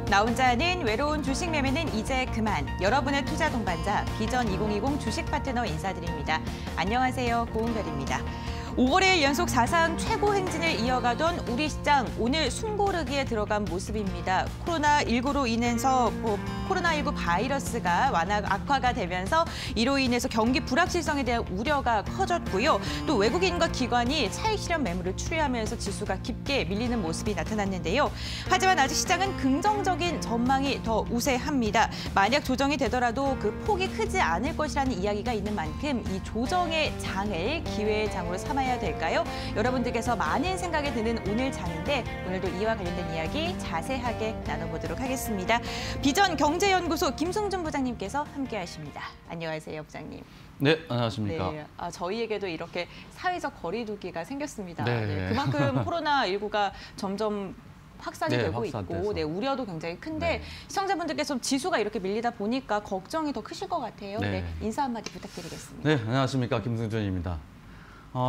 나 혼자 하는 외로운 주식 매매는 이제 그만. 여러분의 투자 동반자 비전 2020 주식 파트너 인사드립니다. 안녕하세요. 고은별입니다. 5월의 연속 사상 최고 행진을 이어가던 우리 시장, 오늘 숨고르기에 들어간 모습입니다. 코로나19로 인해서 코로나19 바이러스가 악화가 되면서 이로 인해서 경기 불확실성에 대한 우려가 커졌고요. 또 외국인과 기관이 차익 실현 매물을 추리하면서 지수가 깊게 밀리는 모습이 나타났는데요. 하지만 아직 시장은 긍정적인 전망이 더 우세합니다. 만약 조정이 되더라도 그 폭이 크지 않을 것이라는 이야기가 있는 만큼 이 조정의 장을 기회의 장으로 삼아야 될까요? 여러분들께서 많은 생각이 드는 오늘 장인데 오늘도 이와 관련된 이야기 자세하게 나눠보도록 하겠습니다. 비전 경제연구소 김승준 부장님께서 함께하십니다. 안녕하세요, 부장님. 네, 안녕하십니까. 네, 저희에게도 이렇게 사회적 거리두기가 생겼습니다. 네. 네, 그만큼 코로나19가 점점 확산이 되고 확산돼서. 있고, 우려도 굉장히 큰데 시청자분들께서 지수가 이렇게 밀리다 보니까 걱정이 더 크실 것 같아요. 네, 인사 한마디 부탁드리겠습니다. 네, 안녕하십니까. 김승준입니다.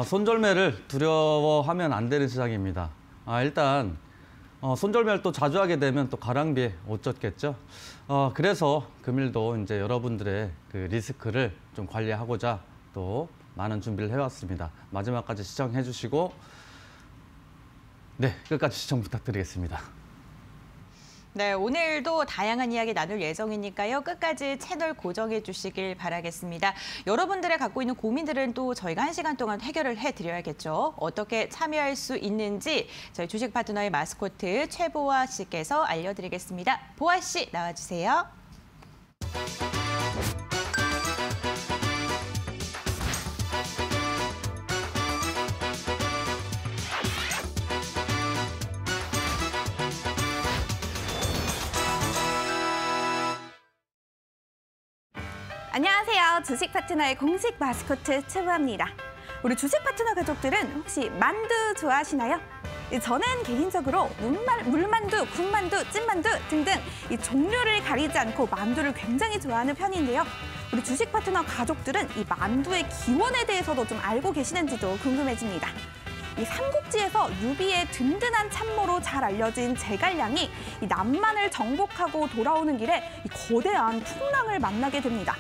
손절매를 두려워하면 안 되는 시장입니다. 일단 손절매를 또 자주 하게 되면 또 가랑비에 옷 젖겠죠. 그래서 금일도 이제 여러분들의 그 리스크를 좀 관리하고자 또 많은 준비를 해왔습니다. 마지막까지 시청해 주시고 끝까지 시청 부탁드리겠습니다. 네, 오늘도 다양한 이야기 나눌 예정이니까요. 끝까지 채널 고정해 주시길 바라겠습니다. 여러분들의 갖고 있는 고민들은 또 저희가 1시간 동안 해결을 해드려야겠죠. 어떻게 참여할 수 있는지 저희 주식 파트너의 마스코트 최보아 씨께서 알려드리겠습니다. 보아 씨 나와주세요. 안녕하세요. 주식 파트너의 공식 마스코트 최보아입니다. 우리 주식 파트너 가족들은 혹시 만두 좋아하시나요? 저는 개인적으로 물만두, 군만두, 찐만두 등등 이 종류를 가리지 않고 만두를 굉장히 좋아하는 편인데요. 우리 주식 파트너 가족들은 이 만두의 기원에 대해서도 좀 알고 계시는지도 궁금해집니다. 이 삼국지에서 유비의 든든한 참모로 잘 알려진 제갈량이 이 남만을 정복하고 돌아오는 길에 이 거대한 풍랑을 만나게 됩니다.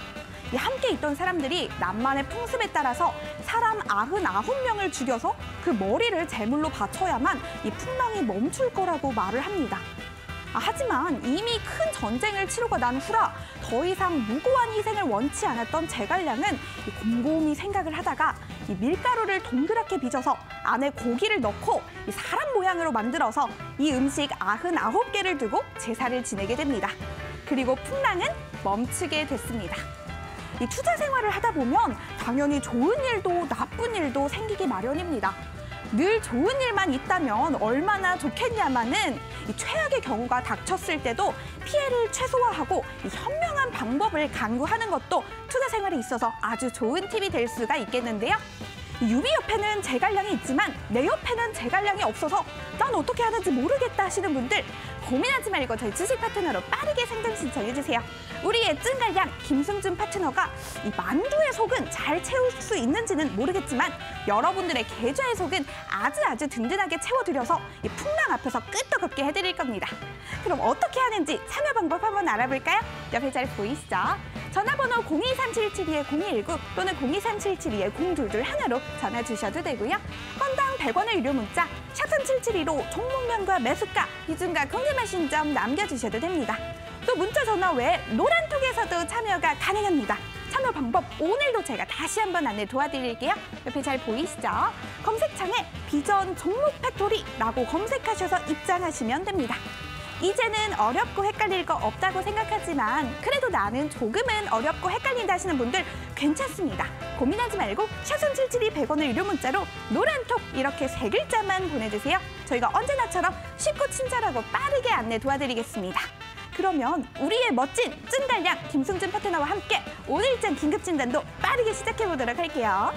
이 함께 있던 사람들이 남만의 풍습에 따라서 사람 99명을 죽여서 그 머리를 제물로 바쳐야만 이 풍랑이 멈출 거라고 말을 합니다. 하지만 이미 큰 전쟁을 치르고 난 후라 더 이상 무고한 희생을 원치 않았던 제갈량은 곰곰이 생각을 하다가 이 밀가루를 동그랗게 빚어서 안에 고기를 넣고 이 사람 모양으로 만들어서 이 음식 99개를 두고 제사를 지내게 됩니다. 그리고 풍랑은 멈추게 됐습니다. 이 투자 생활을 하다 보면 당연히 좋은 일도 나쁜 일도 생기기 마련입니다. 늘 좋은 일만 있다면 얼마나 좋겠냐마는 이 최악의 경우가 닥쳤을 때도 피해를 최소화하고 이 현명한 방법을 강구하는 것도 투자 생활에 있어서 아주 좋은 팁이 될 수가 있겠는데요. 유비 옆에는 제갈량이 있지만 내 옆에는 제갈량이 없어서 난 어떻게 하는지 모르겠다 하시는 분들 고민하지 말고 저희 주식 파트너로 빠르게 상담 신청해주세요. 우리의 찐갈량 김승준 파트너가 이 만두의 속은 잘 채울 수 있는지는 모르겠지만 여러분들의 계좌의 속은 아주 든든하게 채워드려서 이 풍랑 앞에서 끄떡없게 해드릴 겁니다. 그럼 어떻게 하는지 참여 방법 한번 알아볼까요? 옆에 잘 보이시죠? 전화번호 02377-2119 또는 02377-0222로 전화 주셔도 되고요. 건당 100원의 유료 문자 샵 3772로 종목명과 매수가, 비중과 궁금하신 점 남겨주셔도 됩니다. 또 문자 전화 외에 노란톡에서도 참여가 가능합니다. 참여 방법 오늘도 제가 다시 한번 안내 도와드릴게요. 옆에 잘 보이시죠? 검색창에 비전 종목 팩토리라고 검색하셔서 입장하시면 됩니다. 이제는 어렵고 헷갈릴 거 없다고 생각하지만 그래도 나는 조금은 어렵고 헷갈린다 하시는 분들 괜찮습니다. 고민하지 말고 샵 3772 100원의 유료 문자로 노란톡 이렇게 3글자만 보내주세요. 저희가 언제나처럼 쉽고 친절하고 빠르게 안내 도와드리겠습니다. 그러면 우리의 멋진 찐갈량 김승준 파트너와 함께 오늘 일정 긴급 진단도 빠르게 시작해보도록 할게요.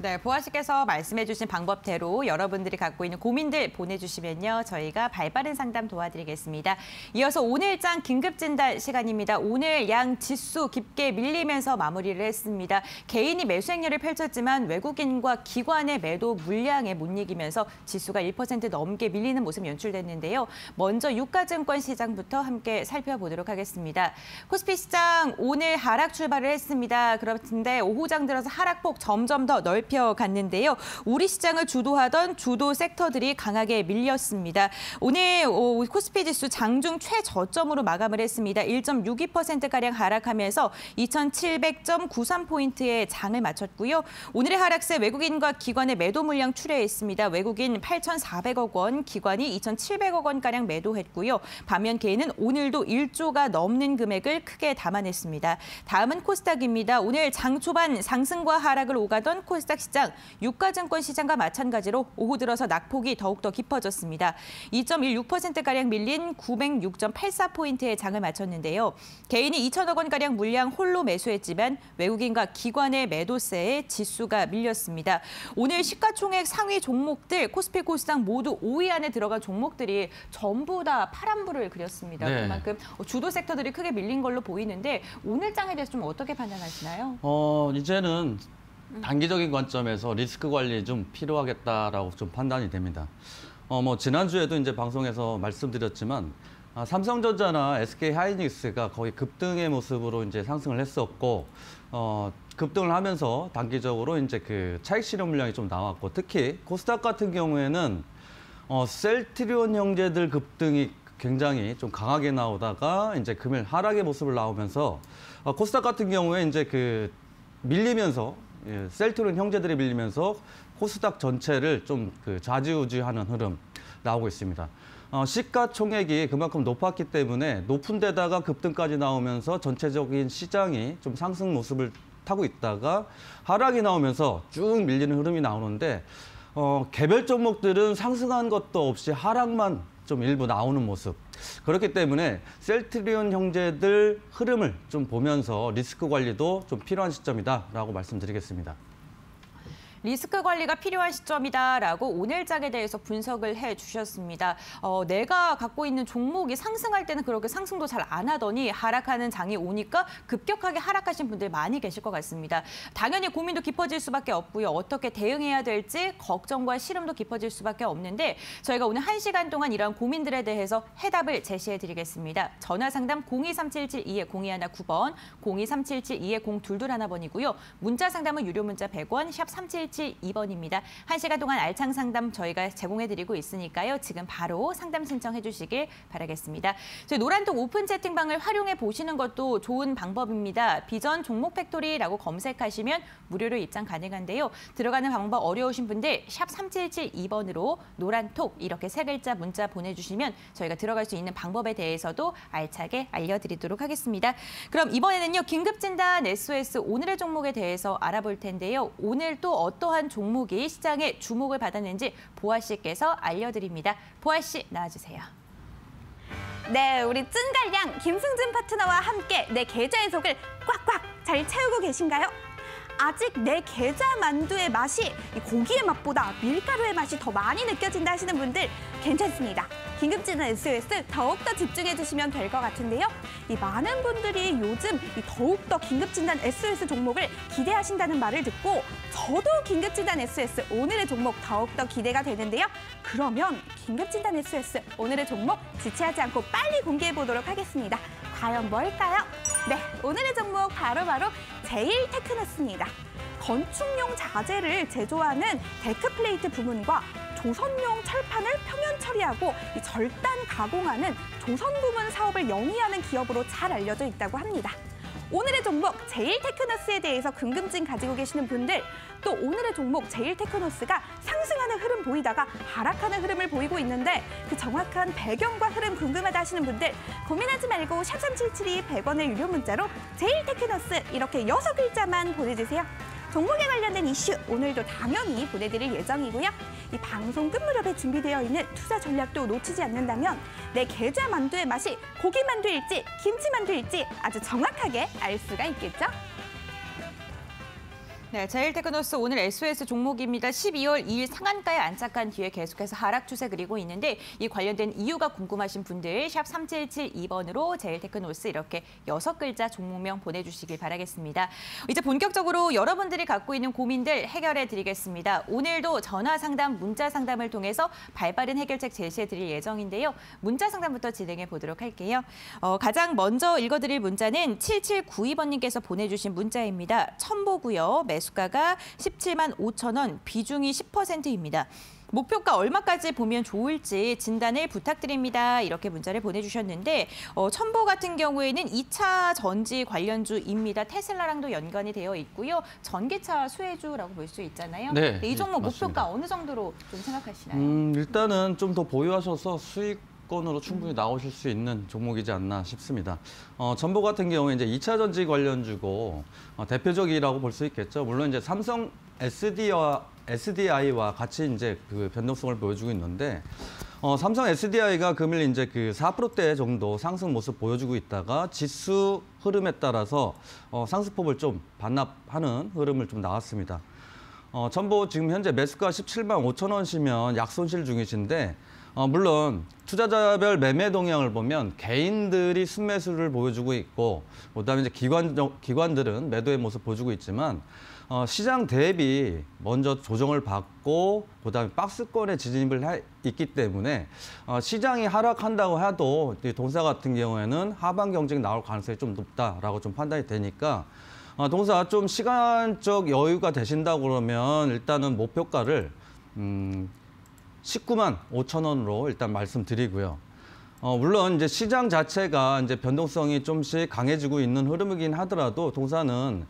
네, 보아 씨께서 말씀해주신 방법대로 여러분들이 갖고 있는 고민들 보내주시면요. 저희가 발빠른 상담 도와드리겠습니다. 이어서 오늘장 긴급진단 시간입니다. 오늘 양 지수 깊게 밀리면서 마무리를 했습니다. 개인이 매수 행렬을 펼쳤지만 외국인과 기관의 매도 물량에 못 이기면서 지수가 1% 넘게 밀리는 모습 연출됐는데요. 먼저 유가증권 시장부터 함께 살펴보도록 하겠습니다. 코스피 시장 오늘 하락 출발을 했습니다. 그런데 오후장 들어서 하락폭 점점 더 넓혀갔는데요. 우리 시장을 주도하던 주도 섹터들이 강하게 밀렸습니다. 오늘 코스피 지수 장중 최저점으로 마감을 했습니다. 1.62%가량 하락하면서 2,700.93포인트의 장을 마쳤고요. 오늘의 하락세 외국인과 기관의 매도 물량 출회했습니다. 외국인 8,400억 원, 기관이 2,700억 원가량 매도했고요. 반면 개인은 오늘도 1조가 넘는 금액을 크게 담아냈습니다. 다음은 코스닥입니다. 오늘 장 초반 상승과 하락을 오가던 코스닥 시장, 유가증권 시장과 마찬가지로 오후 들어서 낙폭이 더욱더 깊어졌습니다. 2.16%가량 밀린 906.84포인트의 장을 마쳤는데요. 개인이 2천억 원가량 물량 홀로 매수했지만 외국인과 기관의 매도세에 지수가 밀렸습니다. 오늘 시가총액 상위 종목들 코스피 코스닥 모두 5위 안에 들어간 종목들이 전부 다 파란불을 그렸습니다. 네. 그만큼 주도 섹터들이 크게 밀린 걸로 보이는데 오늘 장에 대해서 좀 어떻게 판단하시나요? 이제는 단기적인 관점에서 리스크 관리 좀 필요하겠다라고 좀 판단이 됩니다. 지난주에도 이제 방송에서 말씀드렸지만 삼성전자나 SK하이닉스가 거의 급등의 모습으로 이제 상승을 했었고 급등을 하면서 단기적으로 이제 그 차익 실현 물량이 좀 나왔고 특히 코스닥 같은 경우에는 셀트리온 형제들 급등이 굉장히 좀 강하게 나오다가 이제 금일 하락의 모습을 나오면서 코스닥 같은 경우에 이제 그 밀리면서 셀트리온 형제들이 밀리면서 코스닥 전체를 좀 그 좌지우지하는 흐름 나오고 있습니다. 시가총액이 그만큼 높았기 때문에 높은 데다가 급등까지 나오면서 전체적인 시장이 좀 상승 모습을 타고 있다가 하락이 나오면서 쭉 밀리는 흐름이 나오는데 개별 종목들은 상승한 것도 없이 하락만 좀 일부 나오는 모습. 그렇기 때문에 셀트리온 형제들 흐름을 좀 보면서 리스크 관리도 좀 필요한 시점이다라고 말씀드리겠습니다. 리스크 관리가 필요한 시점이다라고 오늘장에 대해서 분석을 해주셨습니다. 내가 갖고 있는 종목이 상승할 때는 그렇게 상승도 잘 안 하더니 하락하는 장이 오니까 급격하게 하락하신 분들 많이 계실 것 같습니다. 당연히 고민도 깊어질 수밖에 없고요. 어떻게 대응해야 될지 걱정과 시름도 깊어질 수밖에 없는데 저희가 오늘 1시간 동안 이런 고민들에 대해서 해답을 제시해드리겠습니다. 전화 상담 023772-0219번, 023772-0221번이고요. 문자 상담은 유료 문자 100원, 샵 3772번입니다. 1시간 동안 알창 상담 저희가 제공해드리고 있으니까요. 지금 바로 상담 신청해 주시길 바라겠습니다. 저희 노란톡 오픈 채팅방을 활용해 보시는 것도 좋은 방법입니다. 비전 종목 팩토리라고 검색하시면 무료로 입장 가능한데요. 들어가는 방법 어려우신 분들 샵 3772번으로 노란톡 이렇게 3글자 문자 보내주시면 저희가 들어갈 수 있는 방법에 대해서도 알차게 알려드리도록 하겠습니다. 그럼 이번에는요. 긴급진단 SOS 오늘의 종목에 대해서 알아볼 텐데요. 오늘 또 어떠한 종목이 시장에 주목을 받았는지 보아 씨께서 알려드립니다. 보아 씨 나와주세요. 네, 우리 찐갈량 김승진 파트너와 함께 내 계좌의 속을 꽉꽉 잘 채우고 계신가요? 아직 내 계좌 만두의 맛이 고기의 맛보다 밀가루의 맛이 더 많이 느껴진다 하시는 분들 괜찮습니다. 긴급진단 SOS 더욱더 집중해 주시면 될 것 같은데요. 이 많은 분들이 요즘 더욱더 긴급진단 SOS 종목을 기대하신다는 말을 듣고 저도 긴급진단 SOS 오늘의 종목 더욱더 기대가 되는데요. 그러면 긴급진단 SOS 오늘의 종목 지체하지 않고 빨리 공개해 보도록 하겠습니다. 과연 뭘까요? 네, 오늘의 종목 바로 제일테크노스입니다. 건축용 자재를 제조하는 데크플레이트 부문과 조선용 철판을 표면 처리하고 절단 가공하는 조선 부문 사업을 영위하는 기업으로 잘 알려져 있다고 합니다. 오늘의 종목 제일테크노스에 대해서 궁금증 가지고 계시는 분들, 또 오늘의 종목 제일테크노스가 상승하는 흐름 보이다가 하락하는 흐름을 보이고 있는데 그 정확한 배경과 흐름 궁금하다 하시는 분들 고민하지 말고 샵3772 100원의 유료 문자로 제일테크노스 이렇게 6글자만 보내주세요. 종목에 관련된 이슈 오늘도 당연히 보내드릴 예정이고요. 이 방송 끝 무렵에 준비되어 있는 투자 전략도 놓치지 않는다면 내 계좌 만두의 맛이 고기 만두일지 김치 만두일지 아주 정확하게 알 수가 있겠죠. 네, 제일테크노스 오늘 SOS 종목입니다. 12월 2일 상한가에 안착한 뒤에 계속해서 하락 추세 그리고 있는데 이 관련된 이유가 궁금하신 분들 샵 3772번으로 제일테크노스 이렇게 6글자 종목명 보내주시길 바라겠습니다. 이제 본격적으로 여러분들이 갖고 있는 고민들 해결해 드리겠습니다. 오늘도 전화 상담, 문자 상담을 통해서 발빠른 해결책 제시해 드릴 예정인데요. 문자 상담부터 진행해 보도록 할게요. 가장 먼저 읽어드릴 문자는 7792번님께서 보내주신 문자입니다. 첨보고요. 매수가가 17만 5천 원, 비중이 10%입니다. 목표가 얼마까지 보면 좋을지 진단을 부탁드립니다. 이렇게 문자를 보내주셨는데 첨보 같은 경우에는 2차 전지 관련주입니다. 테슬라랑도 연관이 되어 있고요. 전기차 수혜주라고 볼 수 있잖아요. 네, 이 종목 맞습니다. 목표가 어느 정도로 좀 생각하시나요? 일단은 좀 더 보유하셔서 수익권으로 충분히 나오실 수 있는 종목이지 않나 싶습니다. 첨보 같은 경우에 이제 2차 전지 관련주고 대표적이라고 볼 수 있겠죠. 물론 이제 삼성 SDI와 같이 이제 그 변동성을 보여주고 있는데 삼성 SDI가 금일 이제 그 4%대 정도 상승 모습 보여주고 있다가 지수 흐름에 따라서 상승폭을 좀 반납하는 흐름을 좀 나왔습니다. 첨보 지금 현재 매수가 17만 5천 원이면 약손실 중이신데 물론 투자자별 매매 동향을 보면 개인들이 순매수를 보여주고 있고 그다음에 이제 기관들은 매도의 모습 보여주고 있지만 시장 대비 먼저 조정을 받고 그다음에 박스권에 진입을 있기 때문에 시장이 하락한다고 해도 동사 같은 경우에는 하방 경쟁 나올 가능성이 좀 높다라고 좀 판단이 되니까 동사 좀 시간적 여유가 되신다고 그러면 일단은 목표가를 19만 5천 원으로 일단 말씀드리고요. 물론 이제 시장 자체가 이제 변동성이 좀씩 강해지고 있는 흐름이긴 하더라도 동사는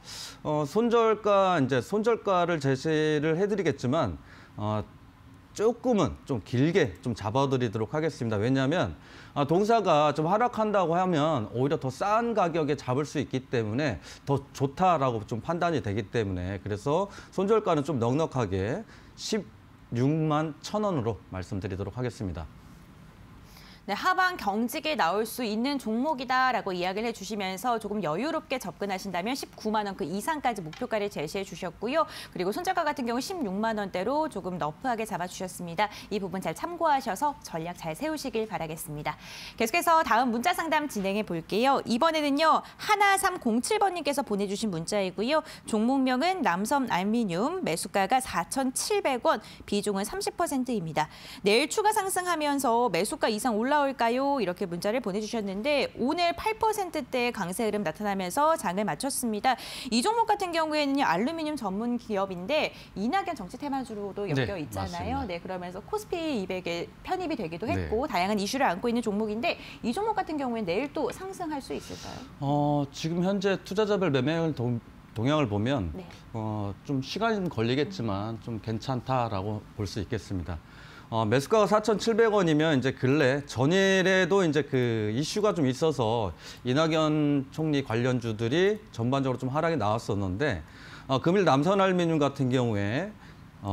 손절가를 제시를 해드리겠지만 조금은 좀 길게 좀 잡아드리도록 하겠습니다. 왜냐하면 동사가 좀 하락한다고 하면 오히려 더 싼 가격에 잡을 수 있기 때문에 더 좋다라고 좀 판단이 되기 때문에 그래서 손절가는 좀 넉넉하게 16만 1천 원으로 말씀드리도록 하겠습니다. 네, 하방 경직에 나올 수 있는 종목이다라고 이야기를 해주시면서 조금 여유롭게 접근하신다면 19만 원 그 이상까지 목표가를 제시해 주셨고요. 그리고 손절가 같은 경우 16만 원대로 조금 너프하게 잡아주셨습니다. 이 부분 잘 참고하셔서 전략 잘 세우시길 바라겠습니다. 계속해서 다음 문자 상담 진행해 볼게요. 이번에는요. 1307번님께서 보내주신 문자이고요. 종목명은 남섬 알미늄, 매수가가 4,700원, 비중은 30%입니다. 내일 추가 상승하면서 매수가 이상 올라올까요? 이렇게 문자를 보내주셨는데 오늘 8%대의 강세 흐름 나타나면서 장을 마쳤습니다. 이 종목 같은 경우에는 알루미늄 전문 기업인데 이낙연 정치 테마주로도 엮여 있잖아요. 맞습니다. 네, 그러면서 코스피 200에 편입이 되기도 했고 다양한 이슈를 안고 있는 종목인데 이 종목 같은 경우에는 내일 또 상승할 수 있을까요? 지금 현재 투자자별 매매 동향을 보면 좀 시간이 걸리겠지만 좀 괜찮다라고 볼 수 있겠습니다. 매수가가 4,700원이면 이제 근래 전일에도 이제 그 이슈가 좀 있어서 이낙연 총리 관련주들이 전반적으로 좀 하락이 나왔었는데 금일 남선알미늄 같은 경우에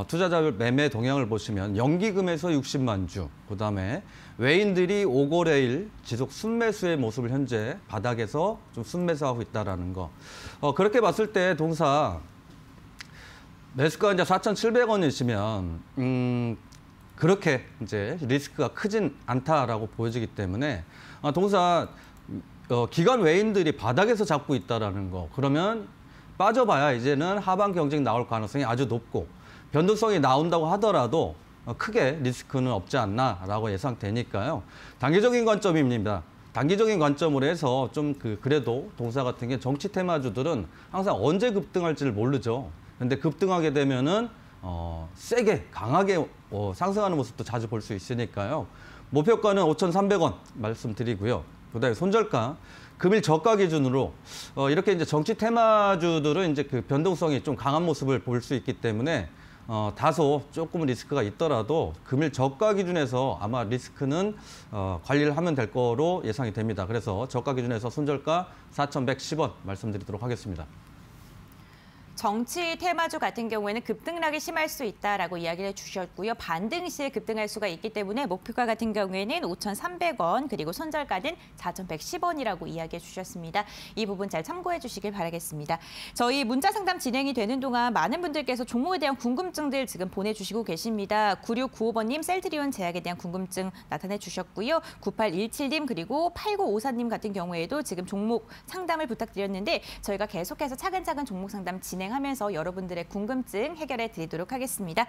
투자자별 매매 동향을 보시면 연기금에서 60만 주, 그다음에 외인들이 5거래일 지속 순매수의 모습을 현재 바닥에서 좀 순매수하고 있다라는 거. 그렇게 봤을 때 동사 매수가 이제 4,700원이시면 그렇게 이제 리스크가 크진 않다라고 보여지기 때문에 동사 기관 외인들이 바닥에서 잡고 있다라는 거. 그러면 빠져봐야 이제는 하방 경쟁 나올 가능성이 아주 높고 변동성이 나온다고 하더라도 크게 리스크는 없지 않나라고 예상되니까요. 단기적인 관점입니다. 단기적인 관점으로 해서 좀 그래도 동사 같은 게 정치 테마주들은 항상 언제 급등할지를 모르죠. 근데 급등하게 되면은 세게 강하게 상승하는 모습도 자주 볼 수 있으니까요. 목표가는 5,300원 말씀드리고요. 그다음에 손절가 금일 저가 기준으로 이렇게 이제 정치 테마주들은 이제 그 변동성이 좀 강한 모습을 볼 수 있기 때문에 다소 조금 리스크가 있더라도 금일 저가 기준에서 아마 리스크는 관리를 하면 될 거로 예상이 됩니다. 그래서 저가 기준에서 손절가 4,110원 말씀드리도록 하겠습니다. 정치 테마주 같은 경우에는 급등락이 심할 수 있다라고 이야기를 주셨고요. 반등 시에 급등할 수가 있기 때문에 목표가 같은 경우에는 5,300원 그리고 손절가는 4,110원이라고 이야기해 주셨습니다. 이 부분 잘 참고해 주시길 바라겠습니다. 저희 문자 상담 진행이 되는 동안 많은 분들께서 종목에 대한 궁금증들 지금 보내주시고 계십니다. 9695번님 셀트리온 제약에 대한 궁금증 나타내 주셨고요. 9817님 그리고 8954님 같은 경우에도 지금 종목 상담을 부탁드렸는데 저희가 계속해서 차근차근 종목 상담 진행하면서 여러분들의 궁금증 해결해 드리도록 하겠습니다.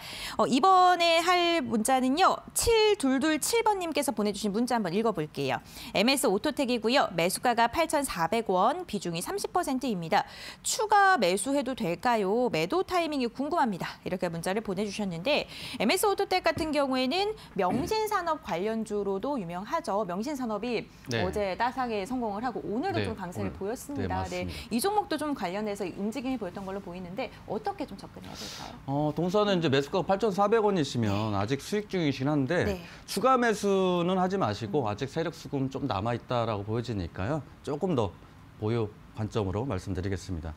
이번에 할 문자는요. 7227번님께서 보내주신 문자 한번 읽어볼게요. MS 오토텍이고요. 매수가가 8,400원, 비중이 30%입니다. 추가 매수해도 될까요? 매도 타이밍이 궁금합니다. 이렇게 문자를 보내주셨는데 MS 오토텍 같은 경우에는 명신산업 관련주로도 유명하죠. 명신산업이 네. 어제 따상에 성공을 하고 오늘도 네, 좀 강세를 오늘. 보였습니다. 네, 맞습니다. 이 종목도 좀 관련해서 움직임이 보였던 걸로 보이는데 어떻게 좀 접근해야 될까요? 동사는 이제 매수가가 8,400원이시면 아직 수익 중이긴 한데 네. 추가 매수는 하지 마시고 아직 세력 수금 좀 남아 있다라고 보여지니까요. 조금 더 보유 관점으로 말씀드리겠습니다.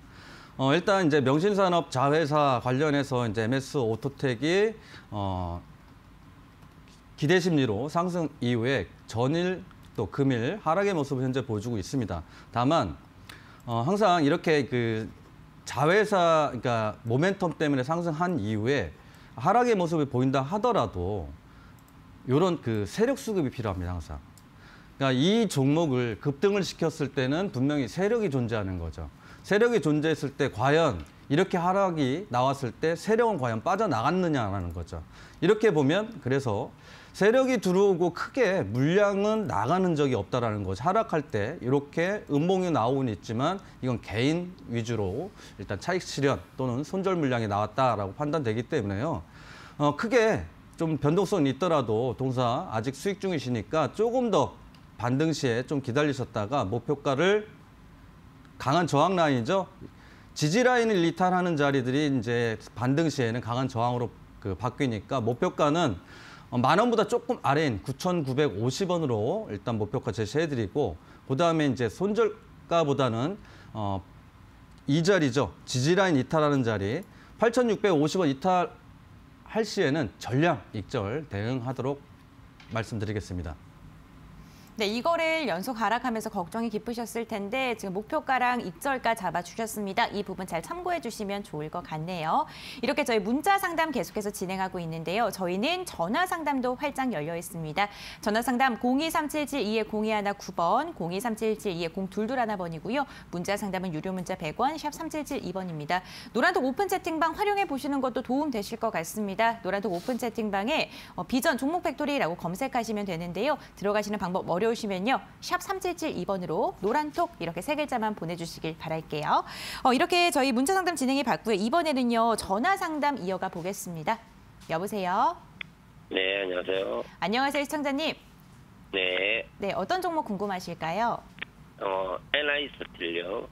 일단 이제 명신산업 자회사 관련해서 이제 MS 오토텍이 기대 심리로 상승 이후에 전일 또 금일 하락의 모습을 현재 보여주고 있습니다. 다만 항상 이렇게 그 자회사 그러니까 모멘텀 때문에 상승한 이후에 하락의 모습을 보인다 하더라도 이런 그 세력 수급이 필요합니다. 항상. 그러니까 이 종목을 급등을 시켰을 때는 분명히 세력이 존재하는 거죠. 세력이 존재했을 때 과연 이렇게 하락이 나왔을 때 세력은 과연 빠져나갔느냐라는 거죠. 이렇게 보면 그래서 세력이 들어오고 크게 물량은 나가는 적이 없다라는 거죠. 하락할 때 이렇게 음봉이 나오곤 있지만 이건 개인 위주로 일단 차익 실현 또는 손절 물량이 나왔다라고 판단되기 때문에요. 크게 좀 변동성이 있더라도 동사 아직 수익 중이시니까 조금 더 반등 시에 좀 기다리셨다가 목표가를 강한 저항 라인이죠. 지지 라인을 이탈하는 자리들이 이제 반등 시에는 강한 저항으로 바뀌니까 목표가는 10,000원보다 조금 아래인 9,950원으로 일단 목표가 제시해드리고 그다음에 이제 손절가보다는 이 자리죠. 지지 라인 이탈하는 자리 8,650원 이탈할 시에는 전량 익절 대응하도록 말씀드리겠습니다. 네, 이거를 연속 하락하면서 걱정이 깊으셨을 텐데 지금 목표가랑 익절가 잡아주셨습니다. 이 부분 잘 참고해 주시면 좋을 것 같네요. 이렇게 저희 문자 상담 계속해서 진행하고 있는데요. 저희는 전화 상담도 활짝 열려 있습니다. 전화 상담 02377-210-219번, 02377-210-221번이고요. 문자 상담은 유료 문자 100원, 샵 3772번입니다. 노란톡 오픈 채팅방 활용해 보시는 것도 도움 되실 것 같습니다. 노란톡 오픈 채팅방에 비전 종목 팩토리라고 검색하시면 되는데요. 들어가시는 방법 어려우시면요. 샵 3772번으로 노란톡 이렇게 세 글자만 보내주시길 바랄게요. 이렇게 저희 문자 상담 진행해 봤고요. 이번에는요. 전화 상담 이어가 보겠습니다. 여보세요? 네, 안녕하세요. 안녕하세요, 시청자님. 네, 네, 어떤 종목 궁금하실까요? NI스틸요.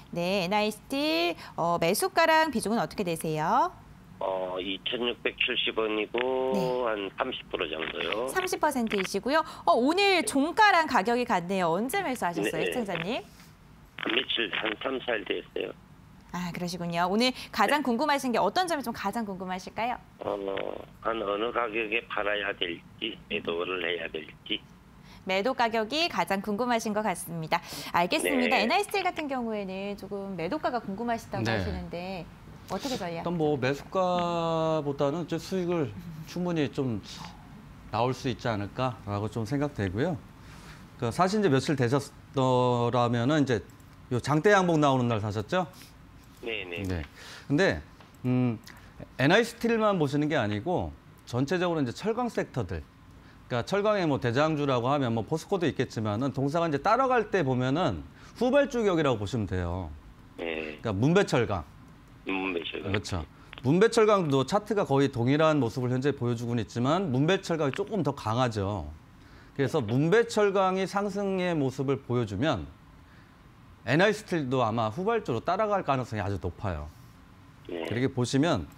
네, NI스틸 매수가랑 비중은 어떻게 되세요? 2,670원이고 네. 한 30% 정도요. 30%이시고요. 오늘 종가랑 가격이 같네요. 언제 매수하셨어요, 네. 시청자님? 며칠 한 3, 4일 됐어요. 아, 그러시군요. 오늘 가장 궁금하신 게 어떤 점이 좀 가장 궁금하실까요? 한 어느 가격에 팔아야 될지, 매도를 해야 될지. 매도 가격이 가장 궁금하신 것 같습니다. 알겠습니다. 네. NI스틸 같은 경우에는 조금 매도가가 궁금하시다고 네. 하시는데 어떻게 전략? 일단 뭐 매수가보다는 이제 수익을 충분히 좀 나올 수 있지 않을까라고 좀 생각되고요. 사실 이제 며칠 되셨더라면은 이제 요 장대 양봉 나오는 날 사셨죠? 네네. 네. 근데 NI스틸만 보시는 게 아니고 전체적으로 이제 철강 섹터들. 그러니까 철강의 뭐 대장주라고 하면 뭐 포스코도 있겠지만은 동사가 이제 따라갈 때 보면은 후발주격이라고 보시면 돼요. 네. 그러니까 문배철강. 문배철강. 그렇죠. 문배철강도 차트가 거의 동일한 모습을 현재 보여주고는 있지만 문배철강이 조금 더 강하죠. 그래서 문배철강이 상승의 모습을 보여주면 NI스틸도 아마 후발주로 따라갈 가능성이 아주 높아요. 네. 그렇게 보시면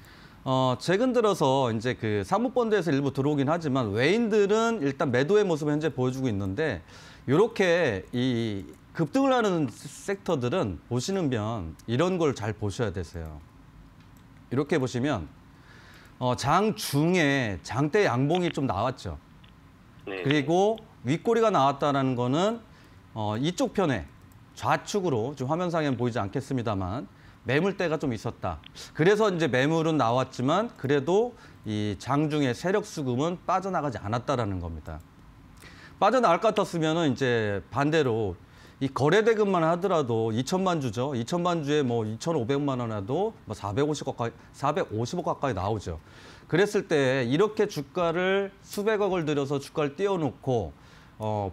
최근 들어서 이제 그 사모펀드에서 일부 들어오긴 하지만 외인들은 일단 매도의 모습을 현재 보여주고 있는데 이렇게 이 급등을 하는 섹터들은 보시는 면 이런 걸 잘 보셔야 되세요. 이렇게 보시면 장중에 장대 양봉이 좀 나왔죠. 네. 그리고 윗꼬리가 나왔다는 거는 이쪽 편에 좌측으로 지금 화면상에는 보이지 않겠습니다만 매물대가 좀 있었다. 그래서 이제 매물은 나왔지만 그래도 이 장중의 세력 수급은 빠져나가지 않았다라는 겁니다. 빠져나갈 것 같았으면은 이제 반대로 이 거래대금만 하더라도 2천만 주죠. 2천만 주에 뭐 2,500만 원 해도 뭐 450억 가까이 나오죠. 그랬을 때 이렇게 주가를 수백억을 들여서 주가를 띄워놓고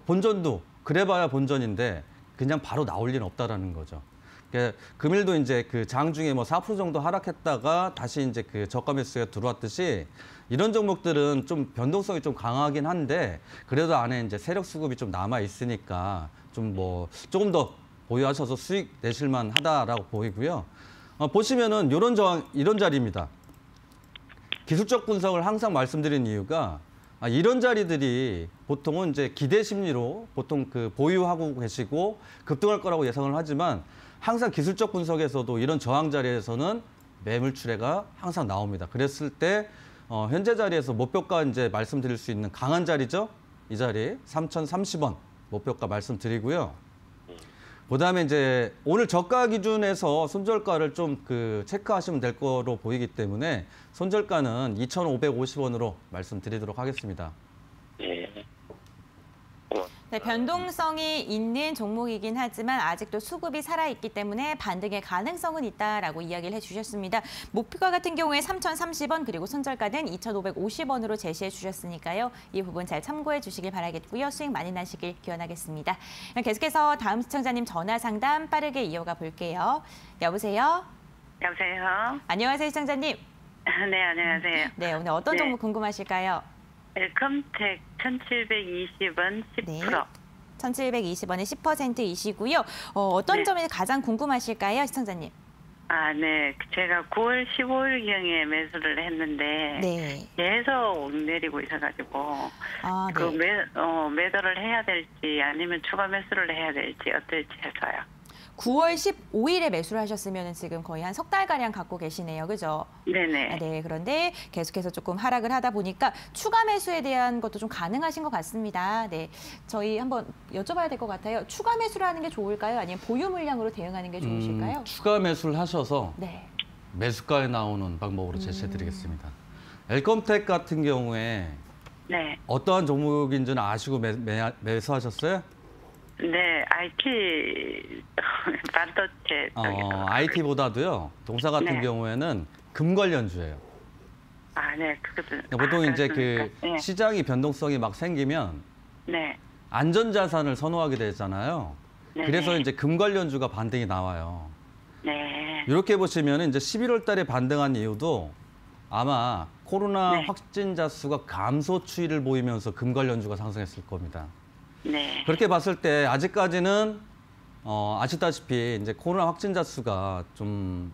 본전도 그래봐야 본전인데 그냥 바로 나올 리는 없다라는 거죠. 금일도 이제 그 장중에 뭐 4% 정도 하락했다가 다시 이제 그 저가 매수가 들어왔듯이 이런 종목들은 좀 변동성이 좀 강하긴 한데 그래도 안에 이제 세력 수급이 좀 남아 있으니까 좀 뭐 조금 더 보유하셔서 수익 내실만 하다라고 보이고요. 보시면은 이런 자리입니다. 기술적 분석을 항상 말씀드린 이유가 이런 자리들이 보통은 이제 기대 심리로 보통 그 보유하고 계시고 급등할 거라고 예상을 하지만 항상 기술적 분석에서도 이런 저항 자리에서는 매물 출회가 항상 나옵니다. 그랬을 때 현재 자리에서 목표가 이제 말씀드릴 수 있는 강한 자리죠. 이 자리 3,030원 목표가 말씀드리고요. 그다음에 이제 오늘 저가 기준에서 손절가를 좀 그 체크하시면 될 거로 보이기 때문에 손절가는 2,550원으로 말씀드리도록 하겠습니다. 예. 네, 변동성이 있는 종목이긴 하지만 아직도 수급이 살아있기 때문에 반등의 가능성은 있다라고 이야기를 해주셨습니다. 목표가 같은 경우에 3,030원 그리고 손절가는 2,550원으로 제시해 주셨으니까요. 이 부분 잘 참고해 주시길 바라겠고요. 수익 많이 나시길 기원하겠습니다. 계속해서 다음 시청자님 전화 상담 빠르게 이어가 볼게요. 여보세요? 여보세요? 안녕하세요, 시청자님. 네, 안녕하세요. 네, 오늘 어떤 종목 궁금하실까요? 웰컴텍 1,720원 10%. 네. 1,720원에 10%이시고요. 어떤 네. 점이 가장 궁금하실까요, 시청자님? 아, 네. 제가 9월 15일경에 매수를 했는데 네. 계속 내리고 있어가지고 아, 그 네. 매도를 해야 될지 아니면 추가 매수를 해야 될지 어떨지 해서요. 9월 15일에 매수를 하셨으면 지금 거의 한 석 달가량 갖고 계시네요. 그죠? 네네. 네, 그런데 계속해서 조금 하락을 하다 보니까 추가 매수에 대한 것도 좀 가능하신 것 같습니다. 네, 저희 한번 여쭤봐야 될 것 같아요. 추가 매수를 하는 게 좋을까요? 아니면 보유 물량으로 대응하는 게 좋으실까요? 추가 매수를 하셔서 네. 매수가에 나오는 방법으로 제시해드리겠습니다. 엘컴텍 같은 경우에 네. 어떠한 종목인지는 아시고 매수하셨어요? 네, IT 반도체 쪽에서. IT보다도요. 동사 같은 네. 경우에는 금 관련주예요. 아, 네, 그것도. 보통 이제 그 그렇습니까? 네. 시장이 변동성이 막 생기면 네. 안전자산을 선호하게 되잖아요. 네. 그래서 이제 금 관련주가 반등이 나와요. 네. 이렇게 보시면 이제 11월 달에 반등한 이유도 아마 코로나 네. 확진자 수가 감소 추이를 보이면서 금 관련주가 상승했을 겁니다. 네. 그렇게 봤을 때 아직까지는 아시다시피 이제 코로나 확진자 수가 좀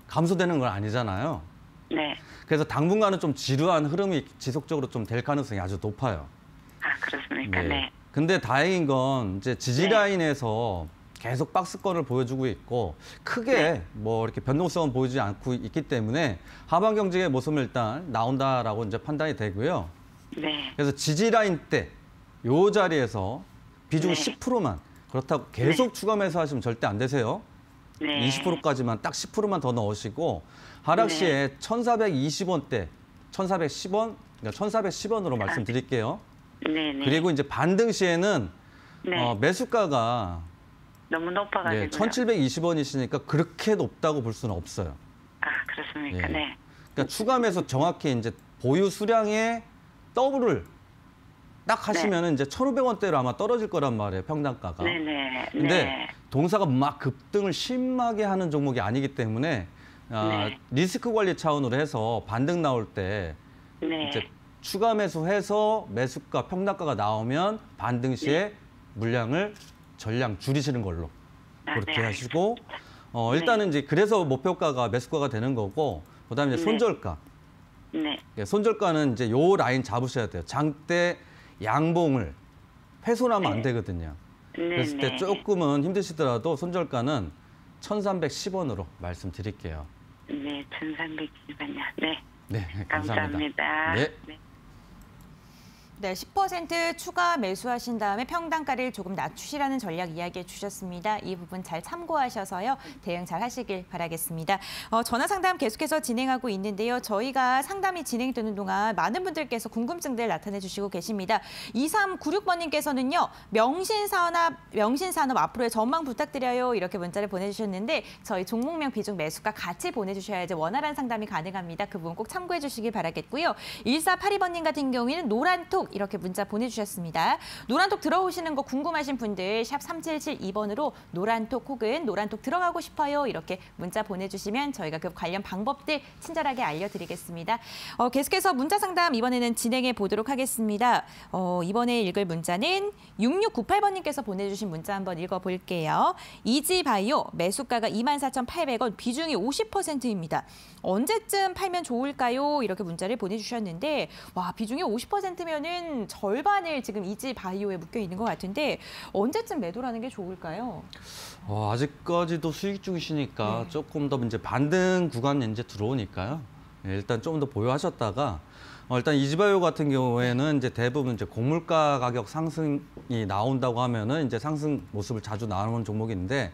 감소되는 건 아니잖아요. 네. 그래서 당분간은 좀 지루한 흐름이 지속적으로 좀 될 가능성이 아주 높아요. 아, 그렇습니까? 네. 근데 다행인 건 이제 지지 라인에서 계속 박스권을 보여주고 있고 크게 뭐 이렇게 변동성은 보이지 않고 있기 때문에 하반 경직의 모습은 일단 나온다라고 이제 판단이 되고요. 네. 그래서 지지 라인 때 요 자리에서 비중 네. 10%만 그렇다고 계속 추가 매수하시면 절대 안 되세요. 네. 20%까지만 딱 10%만 더 넣으시고 하락 시에 1,420원대, 1,410원, 그러니까 1,410원으로 말씀드릴게요. 네. 네. 그리고 이제 반등 시에는 네. 매수가가 너무 높아가지고요. 1,720원이시니까 그렇게 높다고 볼 수는 없어요. 아, 그렇습니까? 예. 네. 그러니까 추가 매수 정확히 이제 보유 수량의 더블을 딱 하시면은 이제 1,500원대로 아마 떨어질 거란 말이에요, 평단가가. 네네. 근데 네. 동사가 막 급등을 심하게 하는 종목이 아니기 때문에 네. 리스크 관리 차원으로 해서 반등 나올 때 네. 이제 추가 매수해서 매수가 평단가가 나오면 반등 시에 물량을 전량 줄이시는 걸로 아, 그렇게 네. 하시고 일단은 이제 그래서 목표가가 매수가가 되는 거고 그다음에 이제 네. 손절가. 네. 예, 손절가는 이제 요 라인 잡으셔야 돼요. 장대 양봉을 훼손하면 안 되거든요. 네. 그랬을 때 네. 조금은 힘드시더라도 손절가는 1,310원으로 말씀드릴게요. 네, 1370원이요. 네. 네, 감사합니다. 감사합니다. 네. 네. 네, 10% 추가 매수하신 다음에 평단가를 조금 낮추시라는 전략 이야기해 주셨습니다. 이 부분 잘 참고하셔서요. 대응 잘 하시길 바라겠습니다. 전화 상담 계속해서 진행하고 있는데요. 저희가 상담이 진행되는 동안 많은 분들께서 궁금증들 나타내 주시고 계십니다. 2396번님께서는요. 명신산업 앞으로의 전망 부탁드려요. 이렇게 문자를 보내주셨는데 저희 종목명 비중 매수가 같이 보내주셔야지 원활한 상담이 가능합니다. 그 부분 꼭 참고해 주시길 바라겠고요. 1482번님 같은 경우에는 노란톡 이렇게 문자 보내주셨습니다. 노란톡 들어오시는 거 궁금하신 분들 샵 3772번으로 노란톡 혹은 노란톡 들어가고 싶어요. 이렇게 문자 보내주시면 저희가 그 관련 방법들 친절하게 알려드리겠습니다. 계속해서 문자 상담 이번에는 진행해 보도록 하겠습니다. 이번에 읽을 문자는 6698번님께서 보내주신 문자 한번 읽어볼게요. 이지바이오 매수가가 24,800원, 비중이 50%입니다. 언제쯤 팔면 좋을까요? 이렇게 문자를 보내주셨는데 와 비중이 50%면은 절반을 지금 이지바이오에 묶여 있는 것 같은데 언제쯤 매도라는 게 좋을까요? 아직까지도 수익 중이시니까 조금 더 이제 반등 구간 이제 들어오니까요. 일단 좀 더 보유하셨다가 일단 이지바이오 같은 경우에는 이제 대부분 이제 곡물가 가격 상승이 나온다고 하면은 이제 상승 모습을 자주 나오는 종목인데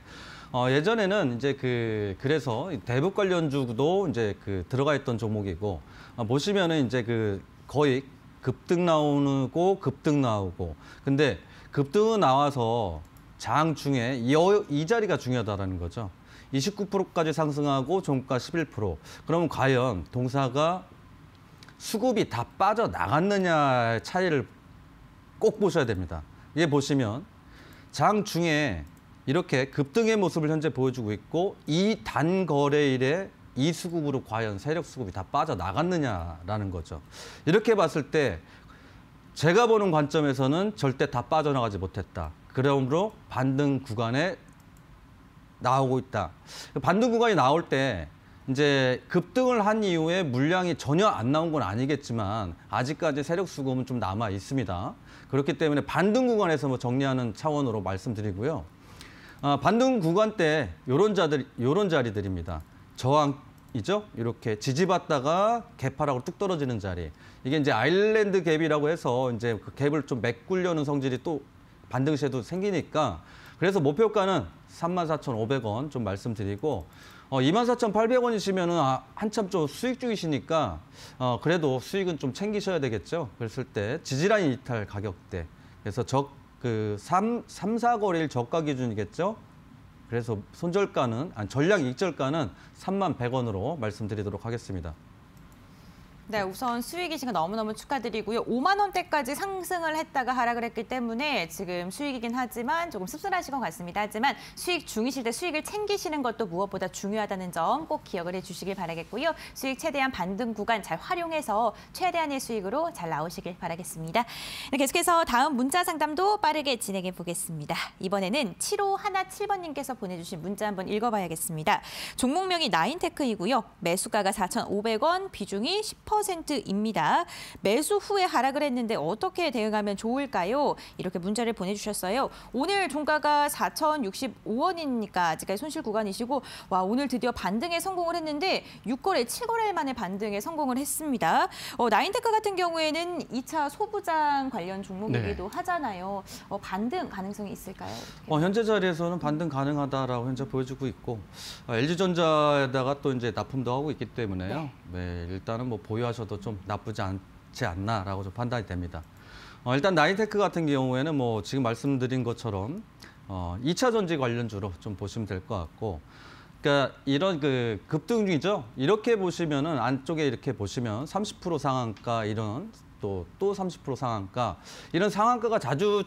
예전에는 이제 그래서 대북 관련주도 이제 들어가 있던 종목이고 보시면은 이제 거의 급등 나오고 급등 나오고 근데 급등은 나와서 장 중에 이 자리가 중요하다라는 거죠. 29%까지 상승하고 종가 11%. 그러면 과연 동사가 수급이 다 빠져나갔느냐의 차이를 꼭 보셔야 됩니다. 이게 보시면 장 중에 이렇게 급등의 모습을 현재 보여주고 있고 이 단거래일에 이 수급으로 과연 세력 수급이 다 빠져나갔느냐라는 거죠. 이렇게 봤을 때 제가 보는 관점에서는 절대 다 빠져나가지 못했다. 그러므로 반등 구간에 나오고 있다. 반등 구간이 나올 때 이제 급등을 한 이후에 물량이 전혀 안 나온 건 아니겠지만 아직까지 세력 수급은 좀 남아 있습니다. 그렇기 때문에 반등 구간에서 뭐 정리하는 차원으로 말씀드리고요. 반등 구간 때 요런 자리들입니다. 저항이죠. 이렇게 지지받다가 개파락으로 뚝 떨어지는 자리. 이게 이제 아일랜드 갭이라고 해서 이제 그 갭을 좀 메꾸려는 성질이 또 반등 시에도 생기니까 그래서 목표가는 34,500원 좀 말씀드리고 24,800원이시면은 한참 좀 수익 중이시니까 그래도 수익은 좀 챙기셔야 되겠죠. 그랬을 때 지지라인 이탈 가격대. 그래서 3, 4거래일 저가 기준이겠죠. 그래서 손절가는 전량 익절가는 31,100원으로 말씀드리도록 하겠습니다. 네, 우선 수익이신 거 너무너무 축하드리고요. 5만 원대까지 상승을 했다가 하락을 했기 때문에 지금 수익이긴 하지만 조금 씁쓸하신 것 같습니다. 하지만 수익 중이실 때 수익을 챙기시는 것도 무엇보다 중요하다는 점 꼭 기억을 해주시길 바라겠고요. 수익 최대한 반등 구간 잘 활용해서 최대한의 수익으로 잘 나오시길 바라겠습니다. 네, 계속해서 다음 문자 상담도 빠르게 진행해 보겠습니다. 이번에는 7517번님께서 보내주신 문자 한번 읽어봐야겠습니다. 종목명이 나인테크이고요. 매수가가 4,500원, 비중이 10%입니다. 매수 후에 하락을 했는데 어떻게 대응하면 좋을까요? 이렇게 문자를 보내주셨어요. 오늘 종가가 4,065원이니까 아직까지 손실 구간이시고 와 오늘 드디어 반등에 성공을 했는데 6거래, 7거래일 만에 반등에 성공을 했습니다. 나인테크 같은 경우에는 2차 소부장 관련 종목이기도 하잖아요. 반등 가능성이 있을까요? 현재 자리에서는 반등 가능하다라고 현재 보여주고 있고 LG전자에다가 또 이제 납품도 하고 있기 때문에요. 네, 일단은 뭐 보유하셔도 좀 나쁘지 않지 않나라고 좀 판단이 됩니다. 일단 나인테크 같은 경우에는 뭐 지금 말씀드린 것처럼 2차 전지 관련주로 좀 보시면 될 것 같고, 그러니까 이런 급등주이죠. 이렇게 보시면은 안쪽에 이렇게 보시면 30% 상한가 이런 또 30% 상한가 이런 상한가가 자주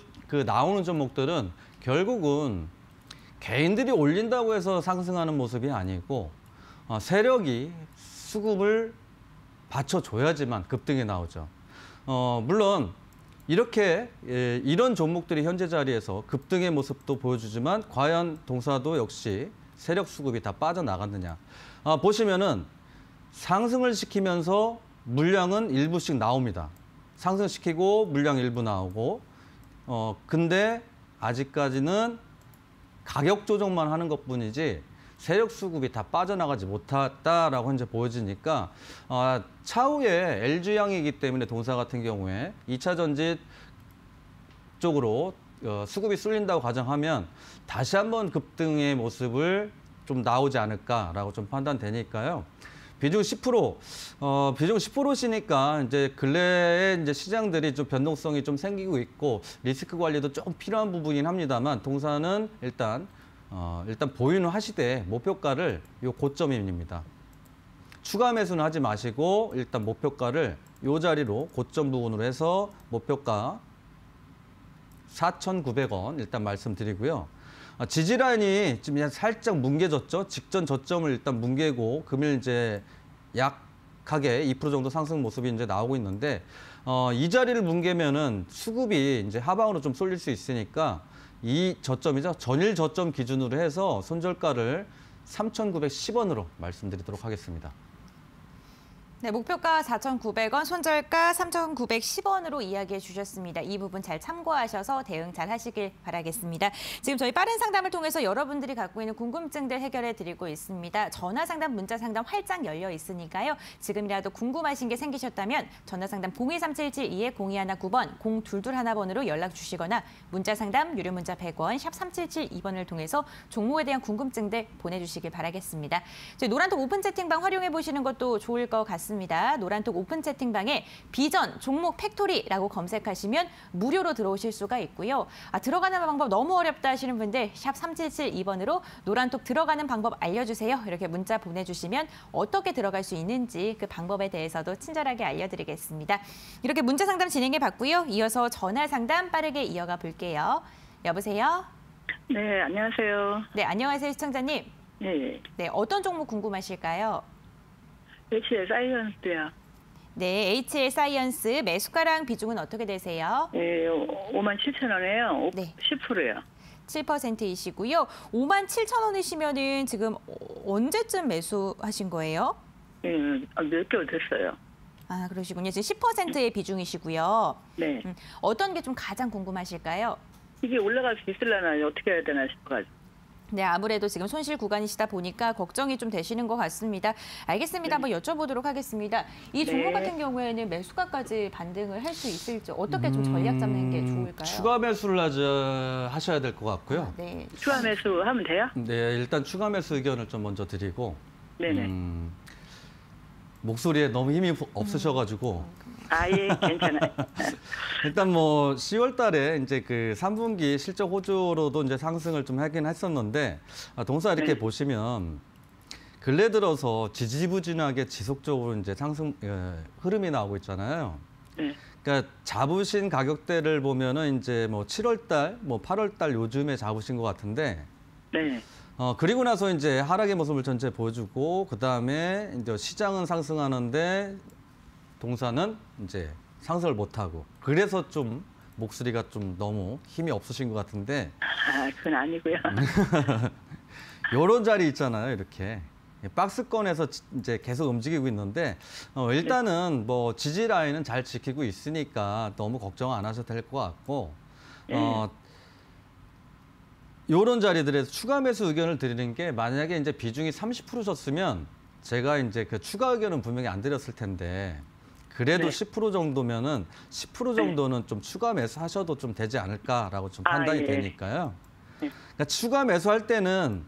나오는 종목들은 결국은 개인들이 올린다고 해서 상승하는 모습이 아니고 세력이 수급을 받쳐줘야지만 급등이 나오죠. 물론 이렇게 이런 종목들이 현재 자리에서 급등의 모습도 보여주지만 과연 동사도 역시 세력 수급이 다 빠져나갔느냐. 보시면은 상승을 시키면서 물량은 일부씩 나옵니다. 상승시키고 물량 일부 나오고 근데 아직까지는 가격 조정만 하는 것뿐이지 세력 수급이 다 빠져나가지 못했다라고 현재 보여지니까 차후에 LG향이기 때문에 동사 같은 경우에 2차 전지 쪽으로 수급이 쏠린다고 가정하면 다시 한번 급등의 모습을 좀 나오지 않을까라고 좀 판단되니까요. 비중 10%, 비중 10%시니까 이제 근래에 이제 시장들이 좀 변동성이 좀 생기고 있고 리스크 관리도 좀 필요한 부분이긴 합니다만 동사는 일단 보유는 하시되 목표가를 요 고점입니다. 추가 매수는 하지 마시고 일단 목표가를 요 자리로 고점 부분으로 해서 목표가 4,900원 일단 말씀드리고요. 지지 라인이 지금 살짝 뭉개졌죠. 직전 저점을 일단 뭉개고 금일 이제 약하게 2% 정도 상승 모습이 이제 나오고 있는데 이 자리를 뭉개면은 수급이 이제 하방으로 좀 쏠릴 수 있으니까 이 저점이죠. 전일 저점 기준으로 해서 손절가를 3,910원으로 말씀드리도록 하겠습니다. 네, 목표가 4,900원, 손절가 3,910원으로 이야기해 주셨습니다. 이 부분 잘 참고하셔서 대응 잘 하시길 바라겠습니다. 지금 저희 빠른 상담을 통해서 여러분들이 갖고 있는 궁금증들 해결해 드리고 있습니다. 전화 상담, 문자 상담 활짝 열려 있으니까요. 지금이라도 궁금하신 게 생기셨다면 전화 상담 023772-0219번, 0221번으로 연락 주시거나 문자 상담 유료 문자 100원, 샵 3772번을 통해서 종목에 대한 궁금증들 보내주시길 바라겠습니다. 저희 노란톡 오픈 채팅방 활용해 보시는 것도 좋을 것 같습니다. 노란톡 오픈 채팅방에 비전 종목 팩토리라고 검색하시면 무료로 들어오실 수가 있고요. 들어가는 방법 너무 어렵다 하시는 분들 샵 3772번으로 노란톡 들어가는 방법 알려주세요. 이렇게 문자 보내주시면 어떻게 들어갈 수 있는지 그 방법에 대해서도 친절하게 알려드리겠습니다. 이렇게 문자 상담 진행해 봤고요. 이어서 전화 상담 빠르게 이어가 볼게요. 여보세요? 네, 안녕하세요. 네, 안녕하세요 시청자님. 네, 네, 어떤 종목 궁금하실까요? HS 사이언스요. 네, HL 사이언스 매수가랑 비중은 어떻게 되세요? 네, 57,000원이에요. 네. 10%요. 7%이시고요. 57,000원이시면은 지금 언제쯤 매수하신 거예요? 네, 몇 개월 됐어요. 그러시군요. 지금 10%의 비중이시고요. 네. 어떤 게 좀 가장 궁금하실까요? 이게 올라갈 수 있으려나 어떻게 해야 되나 싶어가지고. 네, 아무래도 지금 손실 구간이시다 보니까 걱정이 좀 되시는 것 같습니다. 알겠습니다. 한번 여쭤보도록 하겠습니다. 이 종목 네. 같은 경우에는 매수가까지 반등을 할 수 있을지 어떻게 좀 전략 잡는 게 좋을까요? 추가 매수를 하셔야 될 것 같고요. 네. 추가 매수 하면 돼요? 네, 일단 추가 매수 의견을 좀 먼저 드리고 네네. 목소리에 너무 힘이 없으셔가지고 예, 괜찮아요. 일단 뭐 10월 달에 이제 그 3분기 실적 호조로도 이제 상승을 좀 하긴 했었는데 동사 이렇게 네. 보시면 근래 들어서 지지부진하게 지속적으로 이제 상승 흐름이 나오고 있잖아요. 네. 그러니까 잡으신 가격대를 보면은 이제 뭐 7월 달, 뭐 8월 달 요즘에 잡으신 것 같은데 네. 그리고 나서 이제 하락의 모습을 전체 보여주고 그 다음에 이제 시장은 상승하는데 동사는 이제 상승을 못하고 그래서 좀 목소리가 좀 너무 힘이 없으신 것 같은데 그건 아니고요. 요런 자리 있잖아요. 이렇게 박스권에서 이제 계속 움직이고 있는데 일단은 뭐 지지 라인은 잘 지키고 있으니까 너무 걱정 안 하셔도 될 것 같고 요런 자리들에서 추가 매수 의견을 드리는 게 만약에 이제 비중이 30%셨으면 제가 이제 그 추가 의견은 분명히 안 드렸을 텐데 그래도 네. 10% 정도면은 10% 정도는 좀 추가 매수하셔도 좀 되지 않을까라고 좀 판단이 예. 되니까요. 네. 그러니까 추가 매수할 때는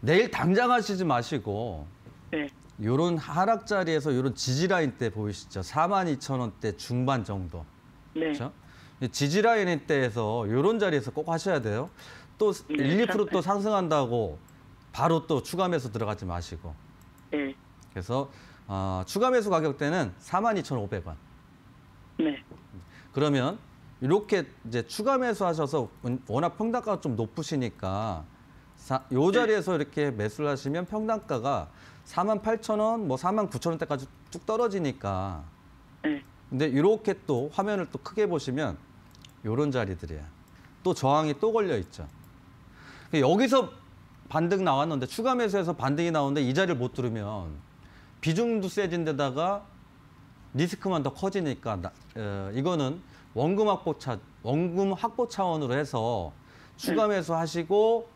내일 당장 하시지 마시고 네. 요런 하락 자리에서 요런 지지 라인 때 보이시죠? 42,000원대 중반 정도. 네. 그렇죠? 지지 라인 때에서 요런 자리에서 꼭 하셔야 돼요. 또 네, 1, 2% 또 상승한다고 바로 또 추가 매수 들어가지 마시고. 네. 그래서 추가 매수 가격대는 42,500원. 네. 그러면 이렇게 이제 추가 매수하셔서 워낙 평단가가 좀 높으시니까 요 자리에서 이렇게 매수를 하시면 평단가가 48,000원, 뭐 49,000원대까지 쭉 떨어지니까. 네. 근데 이렇게 또 화면을 또 크게 보시면 요런 자리들이야. 또 저항이 또 걸려 있죠. 여기서 반등 나왔는데 추가 매수해서 반등이 나오는데 이 자리를 못 뚫으면 비중도 세진 데다가 리스크만 더 커지니까 이거는 원금 확보 차원으로 해서 추가 매수하시고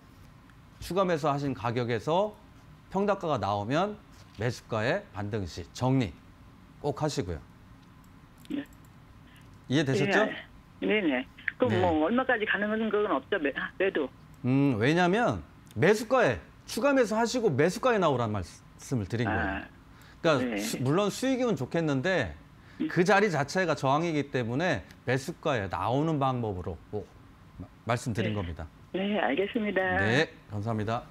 추가 매수하신 가격에서 평단가가 나오면 매수가의 반등 시 정리 꼭 하시고요. 네. 이해되셨죠? 네네. 그럼 네. 뭐 얼마까지 가는 건 없죠? 매도. 왜냐하면 매수가에 추가 매수하시고 매수가에 나오라는 말씀을 드린 거예요. 그러니까 네. 물론 수익이면 좋겠는데 그 자리 자체가 저항이기 때문에 매수가에 나오는 방법으로 꼭 말씀드린 겁니다. 네, 알겠습니다. 네, 감사합니다.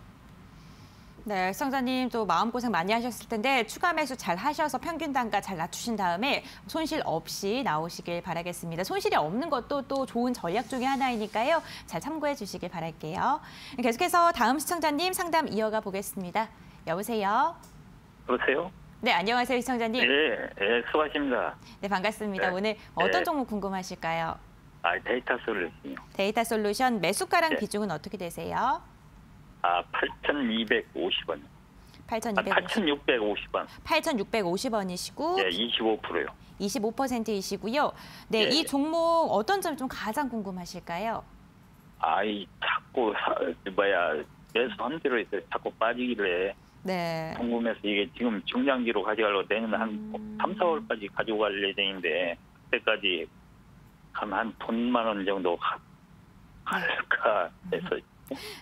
네, 시청자님 또 마음고생 많이 하셨을 텐데 추가 매수 잘 하셔서 평균 단가 잘 낮추신 다음에 손실 없이 나오시길 바라겠습니다. 손실이 없는 것도 또 좋은 전략 중에 하나이니까요. 잘 참고해 주시길 바랄게요. 계속해서 다음 시청자님 상담 이어가 보겠습니다. 여보세요? 여보세요? 네, 안녕하세요, 시청자님. 네, 수고하십니다. 네, 반갑습니다. 네. 오늘 어떤 네. 종목 궁금하실까요? 데이터 솔루션이요. 데이터 솔루션 매수가랑 네. 비중은 어떻게 되세요? 8,250원. 8,650원. 8,650원이시고 네, 25%요. 25%이시고요. 네, 예, 이 예. 종목 어떤 점이 좀 가장 궁금하실까요? 자꾸 매수한 대로 해서 자꾸 빠지길래 네. 궁금해서 이게 지금 중장기로 가져가려고 내년 한 3, 4월까지 가지고 갈 예정인데 그때까지 한 돈만 원 정도 갈까 해서.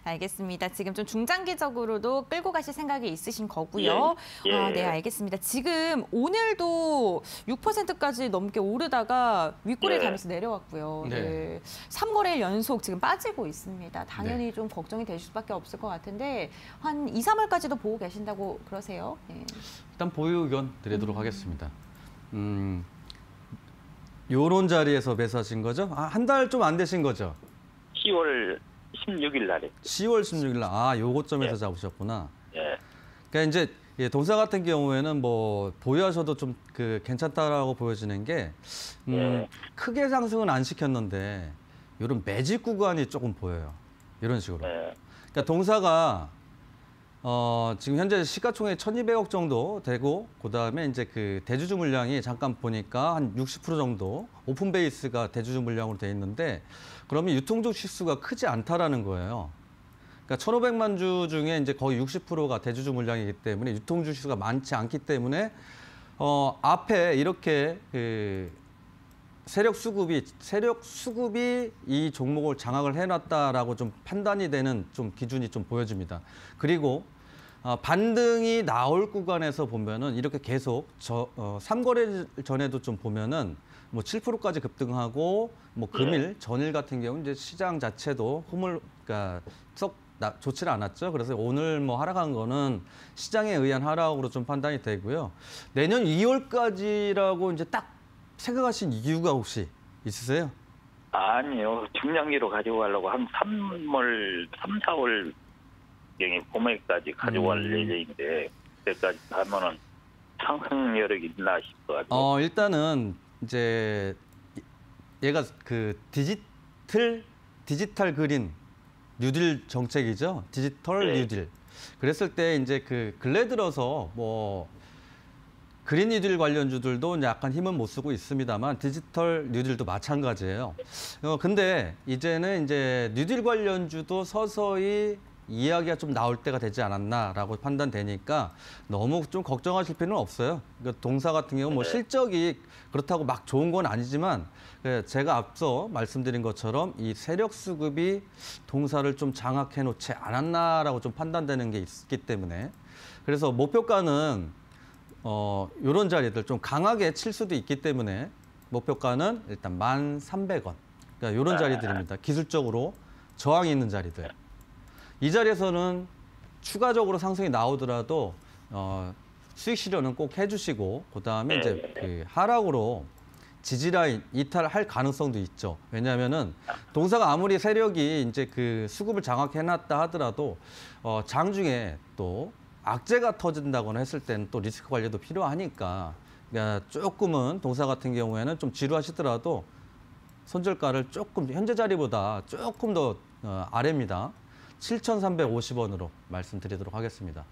알겠습니다. 지금 좀 중장기적으로도 끌고 가실 생각이 있으신 거고요. 예, 예. 네, 알겠습니다. 지금 오늘도 6%까지 넘게 오르다가 윗꼬리를 예. 달면서 내려왔고요. 네. 네. 3거래일 연속 지금 빠지고 있습니다. 당연히 좀 걱정이 되실 수밖에 없을 것 같은데 한 2, 3월까지도 보고 계신다고 그러세요? 네. 일단 보유 의견 드리도록 하겠습니다. 요런 자리에서 매수하신 거죠? 한 달 좀 안 되신 거죠? 10월 16일 날에. 10월 16일 날, 요거점에서 예. 잡으셨구나. 예. 그러니까 이제 동사 같은 경우에는 뭐 보유하셔도 좀 괜찮다라고 보여지는 게 예. 크게 상승은 안 시켰는데 이런 매집 구간이 조금 보여요. 이런 식으로. 예. 그러니까 동사가 지금 현재 시가총액 1,200억 정도 되고 그다음에 이제 그 대주주 물량이 잠깐 보니까 한 60% 정도 오픈 베이스가 대주주 물량으로 돼 있는데 그러면 유통주 실수가 크지 않다라는 거예요. 그러니까 1,500만 주 중에 이제 거의 60%가 대주주 물량이기 때문에 유통주 실수가 많지 않기 때문에 앞에 이렇게 세력 수급이 이 종목을 장악을 해놨다라고 좀 판단이 되는 좀 기준이 좀 보여집니다. 그리고 반등이 나올 구간에서 보면은 이렇게 계속 3거래 전에도 좀 보면은 뭐 7%까지 급등하고 뭐 금일 전일 같은 경우 이제 시장 자체도 그러니까 썩 좋지는 않았죠. 그래서 오늘 뭐 하락한 거는 시장에 의한 하락으로 좀 판단이 되고요. 내년 2월까지라고 이제 딱 생각하신 이유가 혹시 있으세요? 아니요. 중장기로 가지고 가려고 한 3, 4월 경에 봄에까지 가지고 갈 예정인데 그때까지 가면은 상승 여력이 있나 싶어가지고. 일단은 이제 얘가 그 디지털 그린 뉴딜 정책이죠. 디지털 네. 뉴딜. 그랬을 때 이제 그 근래 들어서 뭐 그린 뉴딜 관련주들도 약간 힘은 못 쓰고 있습니다만 디지털 뉴딜도 마찬가지예요. 근데 이제는 이제 뉴딜 관련주도 서서히 이야기가 좀 나올 때가 되지 않았나라고 판단되니까 너무 좀 걱정하실 필요는 없어요. 그러니까 동사 같은 경우 뭐 실적이 그렇다고 막 좋은 건 아니지만 제가 앞서 말씀드린 것처럼 이 세력 수급이 동사를 좀 장악해 놓지 않았나라고 좀 판단되는 게 있기 때문에 그래서 목표가는 이런 자리들 좀 강하게 칠 수도 있기 때문에 목표가는 일단 1,300원. 그러니까 이런 자리들입니다. 기술적으로 저항이 있는 자리들. 이 자리에서는 추가적으로 상승이 나오더라도 수익 실현은 꼭 해주시고 그다음에 이제 그 하락으로 지지라인 이탈할 가능성도 있죠. 왜냐하면은 동사가 아무리 세력이 이제 그 수급을 장악해놨다 하더라도 장중에 또 악재가 터진다거나 했을 때는 또 리스크 관리도 필요하니까 그러니까 조금은 동사 같은 경우에는 좀 지루하시더라도 손절가를 조금 현재 자리보다 조금 더 아래입니다. 7,350원으로 말씀드리도록 하겠습니다.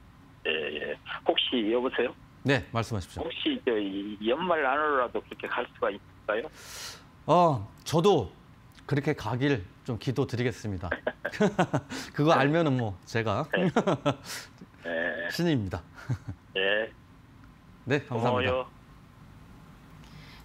예. 혹시 여보세요? 네, 말씀하십시오. 혹시 이 연말 안으로라도 그렇게 갈 수가 있을까요? 저도 그렇게 가길 좀 기도드리겠습니다. 그거 알면은 뭐 제가 네. 신입니다. 네. 네, 감사합니다. 고마워요.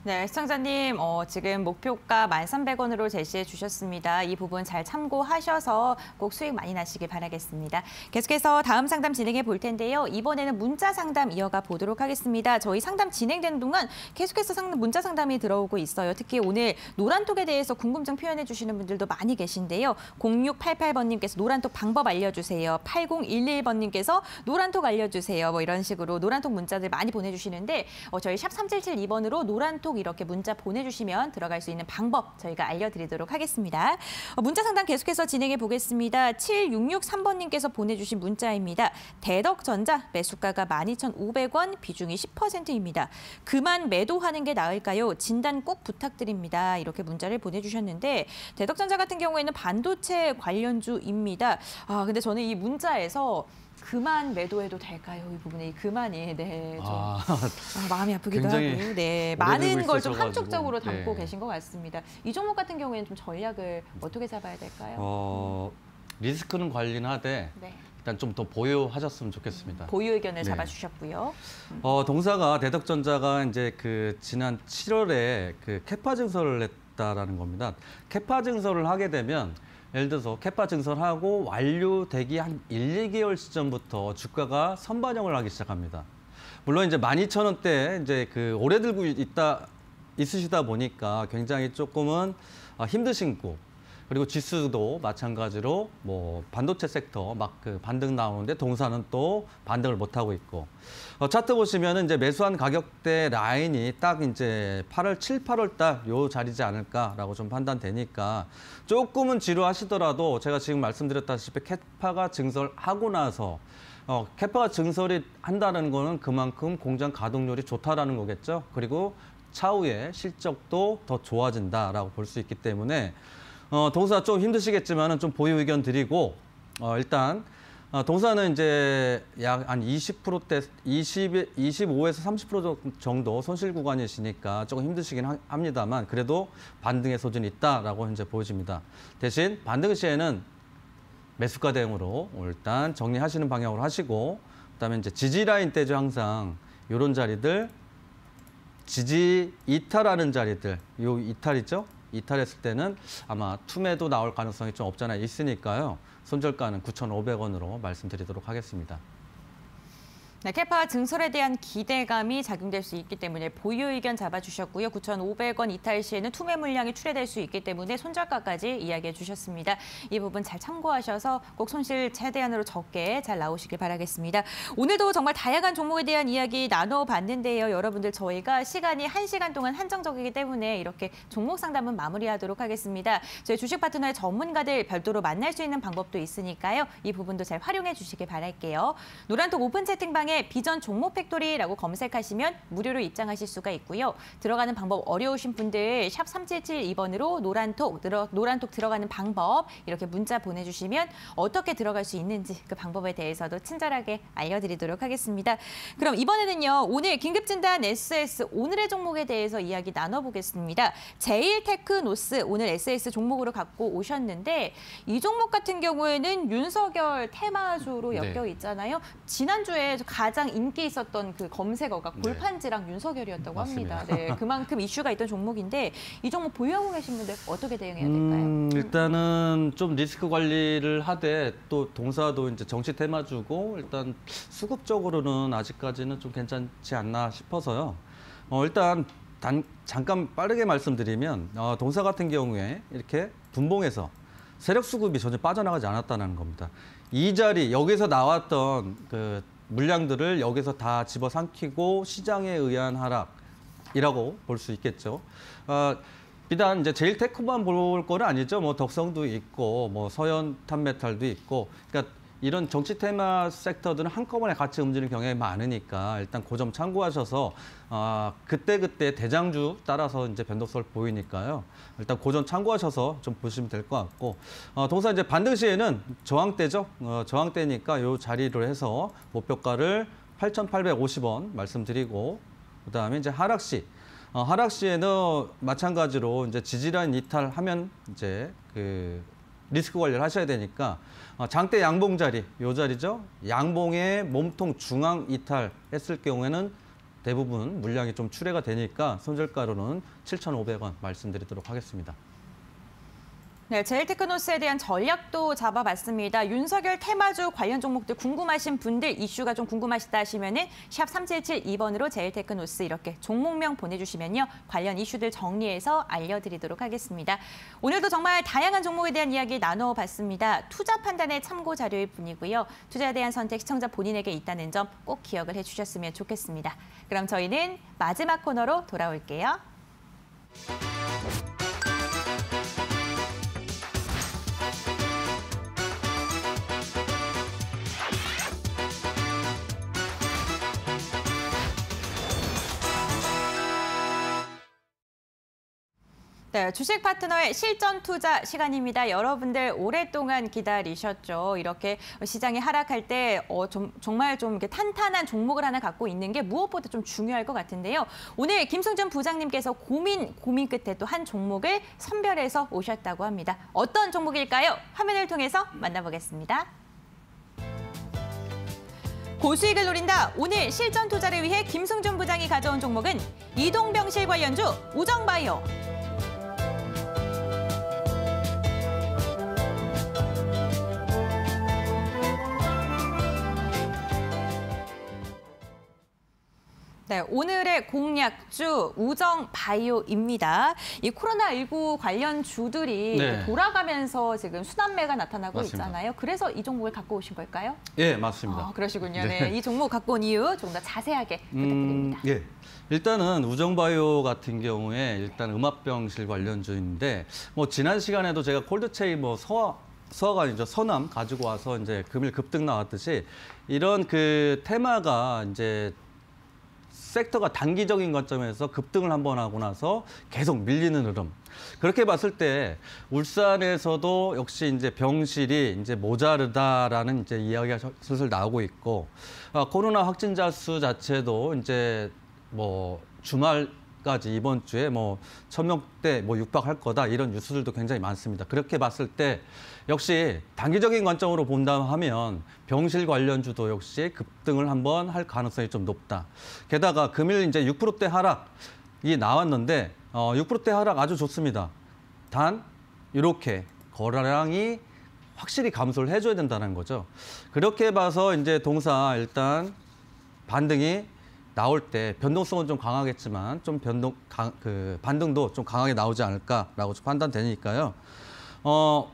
네, 시청자님, 지금 목표가 1,300원으로 제시해 주셨습니다. 이 부분 잘 참고하셔서 꼭 수익 많이 나시길 바라겠습니다. 계속해서 다음 상담 진행해 볼 텐데요. 이번에는 문자 상담 이어가 보도록 하겠습니다. 저희 상담 진행되는 동안 계속해서 문자 상담이 들어오고 있어요. 특히 오늘 노란톡에 대해서 궁금증 표현해 주시는 분들도 많이 계신데요. 0688번님께서 노란톡 방법 알려주세요. 8011번님께서 노란톡 알려주세요. 뭐 이런 식으로 노란톡 문자들 많이 보내주시는데 저희 샵 3772번으로 노란톡 이렇게 문자 보내주시면 들어갈 수 있는 방법 저희가 알려드리도록 하겠습니다. 문자 상담 계속해서 진행해 보겠습니다. 7663번님께서 보내주신 문자입니다. 대덕전자 매수가가 12,500원, 비중이 10%입니다. 그만 매도하는 게 나을까요? 진단 꼭 부탁드립니다. 이렇게 문자를 보내주셨는데 대덕전자 같은 경우에는 반도체 관련주입니다. 근데 저는 이 문자에서 그만 매도해도 될까요? 이 부분에 이 그만이 좀 마음이 아프기도 하고 많은 걸 좀 한쪽적으로 담고 계신 것 같습니다. 이 종목 같은 경우에는 좀 전략을 어떻게 잡아야 될까요? 리스크는 관리는 하되 일단 좀 더 보유하셨으면 좋겠습니다. 보유 의견을 잡아주셨고요. 동사가 대덕전자가 이제 그 지난 7월에 그 캐파 증설을 했다라는 겁니다. 캐파 증설을 하게 되면 예를 들어서 캐파 증설하고 완료되기 한 1, 2개월 시점부터 주가가 선반영을 하기 시작합니다. 물론 이제 12,000원대 이제 그 오래 들고 있으시다 보니까 굉장히 조금은 힘드시고 그리고 지수도 마찬가지로 뭐 반도체 섹터 막 그 반등 나오는데 동사는 또 반등을 못 하고 있고 차트 보시면은 이제 매수한 가격대 라인이 딱 이제 8월 7, 8월 달 요 자리지 않을까라고 좀 판단되니까 조금은 지루하시더라도 제가 지금 말씀드렸다시피 캐파가 증설하고 나서 캐파가 증설이 한다는 거는 그만큼 공장 가동률이 좋다라는 거겠죠. 그리고 차후에 실적도 더 좋아진다라고 볼 수 있기 때문에 동사 좀 힘드시겠지만은 좀 보유 의견 드리고 일단 동사는 이제 약 한 20%대 25에서 30% 정도 손실 구간이시니까 조금 힘드시긴 합니다만 그래도 반등의 소진이 있다라고 현재 보여집니다. 대신 반등 시에는 매수가 대응으로 일단 정리하시는 방향으로 하시고 그다음에 이제 지지 라인 때죠. 항상 이런 자리들 지지 이탈하는 자리들 요 이탈이죠. 이탈했을 때는 아마 투매도 나올 가능성이 좀 없지 않아 있으니까요. 손절가는 9,500원으로 말씀드리도록 하겠습니다. 네, 캐파 증설에 대한 기대감이 작용될 수 있기 때문에 보유 의견 잡아주셨고요. 9,500원 이탈 시에는 투매 물량이 출회될 수 있기 때문에 손절가까지 이야기해 주셨습니다. 이 부분 잘 참고하셔서 꼭 손실 최대한으로 적게 잘 나오시길 바라겠습니다. 오늘도 정말 다양한 종목에 대한 이야기 나눠봤는데요. 여러분들 저희가 시간이 1시간 동안 한정적이기 때문에 이렇게 종목 상담은 마무리하도록 하겠습니다. 저희 주식 파트너의 전문가들 별도로 만날 수 있는 방법도 있으니까요. 이 부분도 잘 활용해 주시길 바랄게요. 노란톡 오픈 채팅방에 비전 종목 팩토리라고 검색하시면 무료로 입장하실 수가 있고요. 들어가는 방법 어려우신 분들 샵 3772번으로 노란톡 들어가는 방법 이렇게 문자 보내주시면 어떻게 들어갈 수 있는지 그 방법에 대해서도 친절하게 알려드리도록 하겠습니다. 그럼 이번에는요. 오늘 긴급진단 SS 오늘의 종목에 대해서 이야기 나눠보겠습니다. 제일테크노스 오늘 SS 종목으로 갖고 오셨는데 이 종목 같은 경우에는 윤석열 테마주로 엮여 있잖아요. 지난주에 가장 인기 있었던 그 검색어가 골판지랑 윤석열이었다고 합니다. 네, 그만큼 이슈가 있던 종목인데 이 종목 보유하고 계신 분들 어떻게 대응해야 될까요? 일단은 좀 리스크 관리를 하되 또 동사도 이제 정치 테마주고 일단 수급적으로는 아직까지는 좀 괜찮지 않나 싶어서요. 일단 잠깐 빠르게 말씀드리면 동사 같은 경우에 이렇게 분봉해서 세력 수급이 전혀 빠져나가지 않았다는 겁니다. 이 자리 여기서 나왔던 그 물량들을 여기서 다 집어삼키고 시장에 의한 하락이라고 볼 수 있겠죠. 비단 이제 제일테크만 볼 거는 아니죠. 뭐 덕성도 있고, 뭐 서현 탑메탈도 있고, 그러니까 이런 정치 테마 섹터들은 한꺼번에 같이 움직이는 경향이 많으니까 일단 그 점 참고하셔서 그때 대장주 따라서 이제 변동성을 보이니까요. 일단 그 점 참고하셔서 좀 보시면 될 것 같고 동사 이제 반등 시에는 저항대죠. 저항대니까 이 자리로 해서 목표가를 8,850원 말씀드리고 그다음에 이제 하락 시 하락 시에는 마찬가지로 이제 지지라인 이탈하면 이제 그 리스크 관리를 하셔야 되니까 장대 양봉 자리, 요 자리죠. 양봉의 몸통 중앙 이탈했을 경우에는 대부분 물량이 좀 출회가 되니까 손절가로는 7,500원 말씀드리도록 하겠습니다. 네, 제일테크노스에 대한 전략도 잡아봤습니다. 윤석열 테마주 관련 종목들 궁금하신 분들, 이슈가 좀 궁금하시다 하시면은 샵 3772번으로 제일테크노스 이렇게 종목명 보내주시면요. 관련 이슈들 정리해서 알려드리도록 하겠습니다. 오늘도 정말 다양한 종목에 대한 이야기 나눠봤습니다. 투자 판단의 참고 자료일 뿐이고요. 투자에 대한 선택 시청자 본인에게 있다는 점 꼭 기억을 해주셨으면 좋겠습니다. 그럼 저희는 마지막 코너로 돌아올게요. 네, 주식 파트너의 실전 투자 시간입니다. 여러분들 오랫동안 기다리셨죠. 이렇게 시장이 하락할 때 정말 좀 이렇게 탄탄한 종목을 하나 갖고 있는 게 무엇보다 좀 중요할 것 같은데요. 오늘 김승준 부장님께서 고민 끝에 또 한 종목을 선별해서 오셨다고 합니다. 어떤 종목일까요? 화면을 통해서 만나보겠습니다. 고수익을 노린다. 오늘 실전 투자를 위해 김승준 부장이 가져온 종목은 이동병실 관련주 우정바이오. 네, 오늘의 공략주 우정바이오입니다. 이 코로나19 관련 주들이 돌아가면서 지금 순환매가 나타나고 맞습니다. 있잖아요. 그래서 이 종목을 갖고 오신 걸까요? 예, 맞습니다. 그러시군요. 네. 이 종목 갖고 온 이유 좀 더 자세하게 부탁드립니다. 예. 일단은 우정바이오 같은 경우에 일단 음압병실 관련주인데 뭐 지난 시간에도 제가 콜드체인 서화가 아니죠. 서남 가지고 와서 이제 금일 급등 나왔듯이 이런 그 테마가 이제 섹터가 단기적인 관점에서 급등을 한번 하고 나서 계속 밀리는 흐름. 그렇게 봤을 때 울산에서도 역시 이제 병실이 이제 모자르다라는 이제 이야기가 슬슬 나오고 있고 코로나 확진자 수 자체도 이제 뭐 주말까지 이번 주에 뭐 1,000명대 뭐 육박할 거다 이런 뉴스들도 굉장히 많습니다. 그렇게 봤을 때 역시 단기적인 관점으로 본다 하면 병실 관련주도 역시 급등을 한번 할 가능성이 좀 높다. 게다가 금일 이제 6%대 하락이 나왔는데 6%대 하락 아주 좋습니다. 단 이렇게 거래량이 확실히 감소를 해줘야 된다는 거죠. 그렇게 봐서 이제 동사 일단 반등이 나올 때 변동성은 좀 강하겠지만 좀 반등도 좀 강하게 나오지 않을까라고 판단되니까요.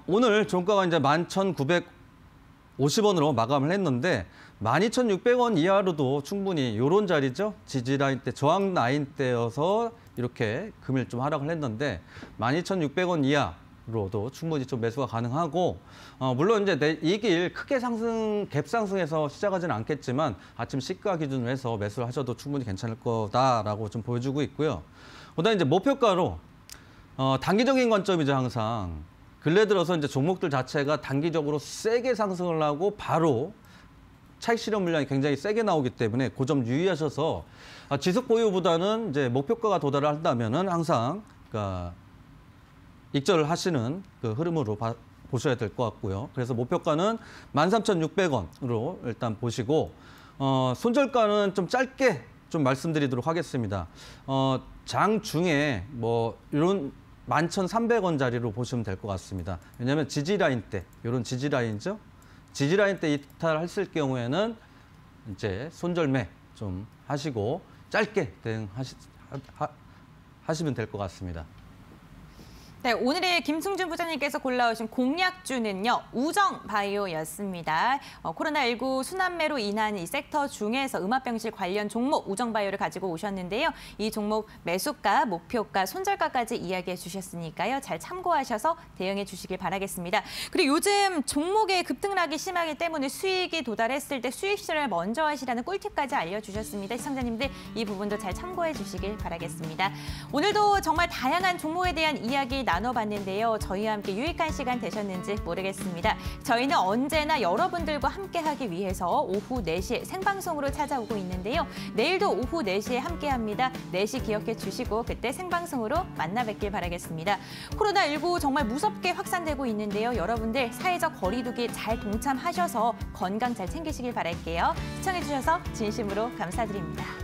오늘 종가가 이제 11,950원으로 마감을 했는데 12,600원 이하로도 충분히 이런 자리죠. 지지 라인 때, 저항 라인 때여서 이렇게 금일 좀 하락을 했는데 12,600원 이하로도 충분히 좀 매수가 가능하고 물론 이제 이 길 크게 갭 상승해서 시작하지는 않겠지만 아침 시가 기준으로 해서 매수를 하셔도 충분히 괜찮을 거다라고 좀 보여주고 있고요. 그다음에 이제 목표가로 단기적인 관점이죠, 항상. 근래 들어서 이제 종목들 자체가 단기적으로 세게 상승을 하고 바로 차익 실현 물량이 굉장히 세게 나오기 때문에 그 점 유의하셔서 지속 보유보다는 이제 목표가가 도달을 한다면은 항상 그러니까 익절을 하시는 그 흐름으로 보셔야 될 것 같고요. 그래서 목표가는 13,600원으로 일단 보시고 손절가는 좀 짧게 좀 말씀드리도록 하겠습니다. 장 중에 뭐 이런 11,300원 자리로 보시면 될 것 같습니다. 왜냐하면 지지라인 때, 이런 지지라인이죠. 지지라인 때 이탈했을 경우에는 이제 손절매 좀 하시고 짧게 대응하시면 될 것 같습니다. 네, 오늘의 김승준 부장님께서 골라오신 공략주는요, 우정바이오였습니다. 코로나19 순환매로 인한 이 섹터 중에서 음압병실 관련 종목 우정바이오를 가지고 오셨는데요. 이 종목 매수가, 목표가, 손절가까지 이야기해 주셨으니까요. 잘 참고하셔서 대응해 주시길 바라겠습니다. 그리고 요즘 종목의 급등락이 심하기 때문에 수익이 도달했을 때 수익 실현을 먼저 하시라는 꿀팁까지 알려주셨습니다. 시청자님들 이 부분도 잘 참고해 주시길 바라겠습니다. 오늘도 정말 다양한 종목에 대한 이야기 나눠봤는데요. 저희와 함께 유익한 시간 되셨는지 모르겠습니다. 저희는 언제나 여러분들과 함께하기 위해서 오후 4시에 생방송으로 찾아오고 있는데요. 내일도 오후 4시에 함께합니다. 4시 기억해 주시고 그때 생방송으로 만나 뵙길 바라겠습니다. 코로나19 정말 무섭게 확산되고 있는데요. 여러분들 사회적 거리두기 잘 동참하셔서 건강 잘 챙기시길 바랄게요. 시청해 주셔서 진심으로 감사드립니다.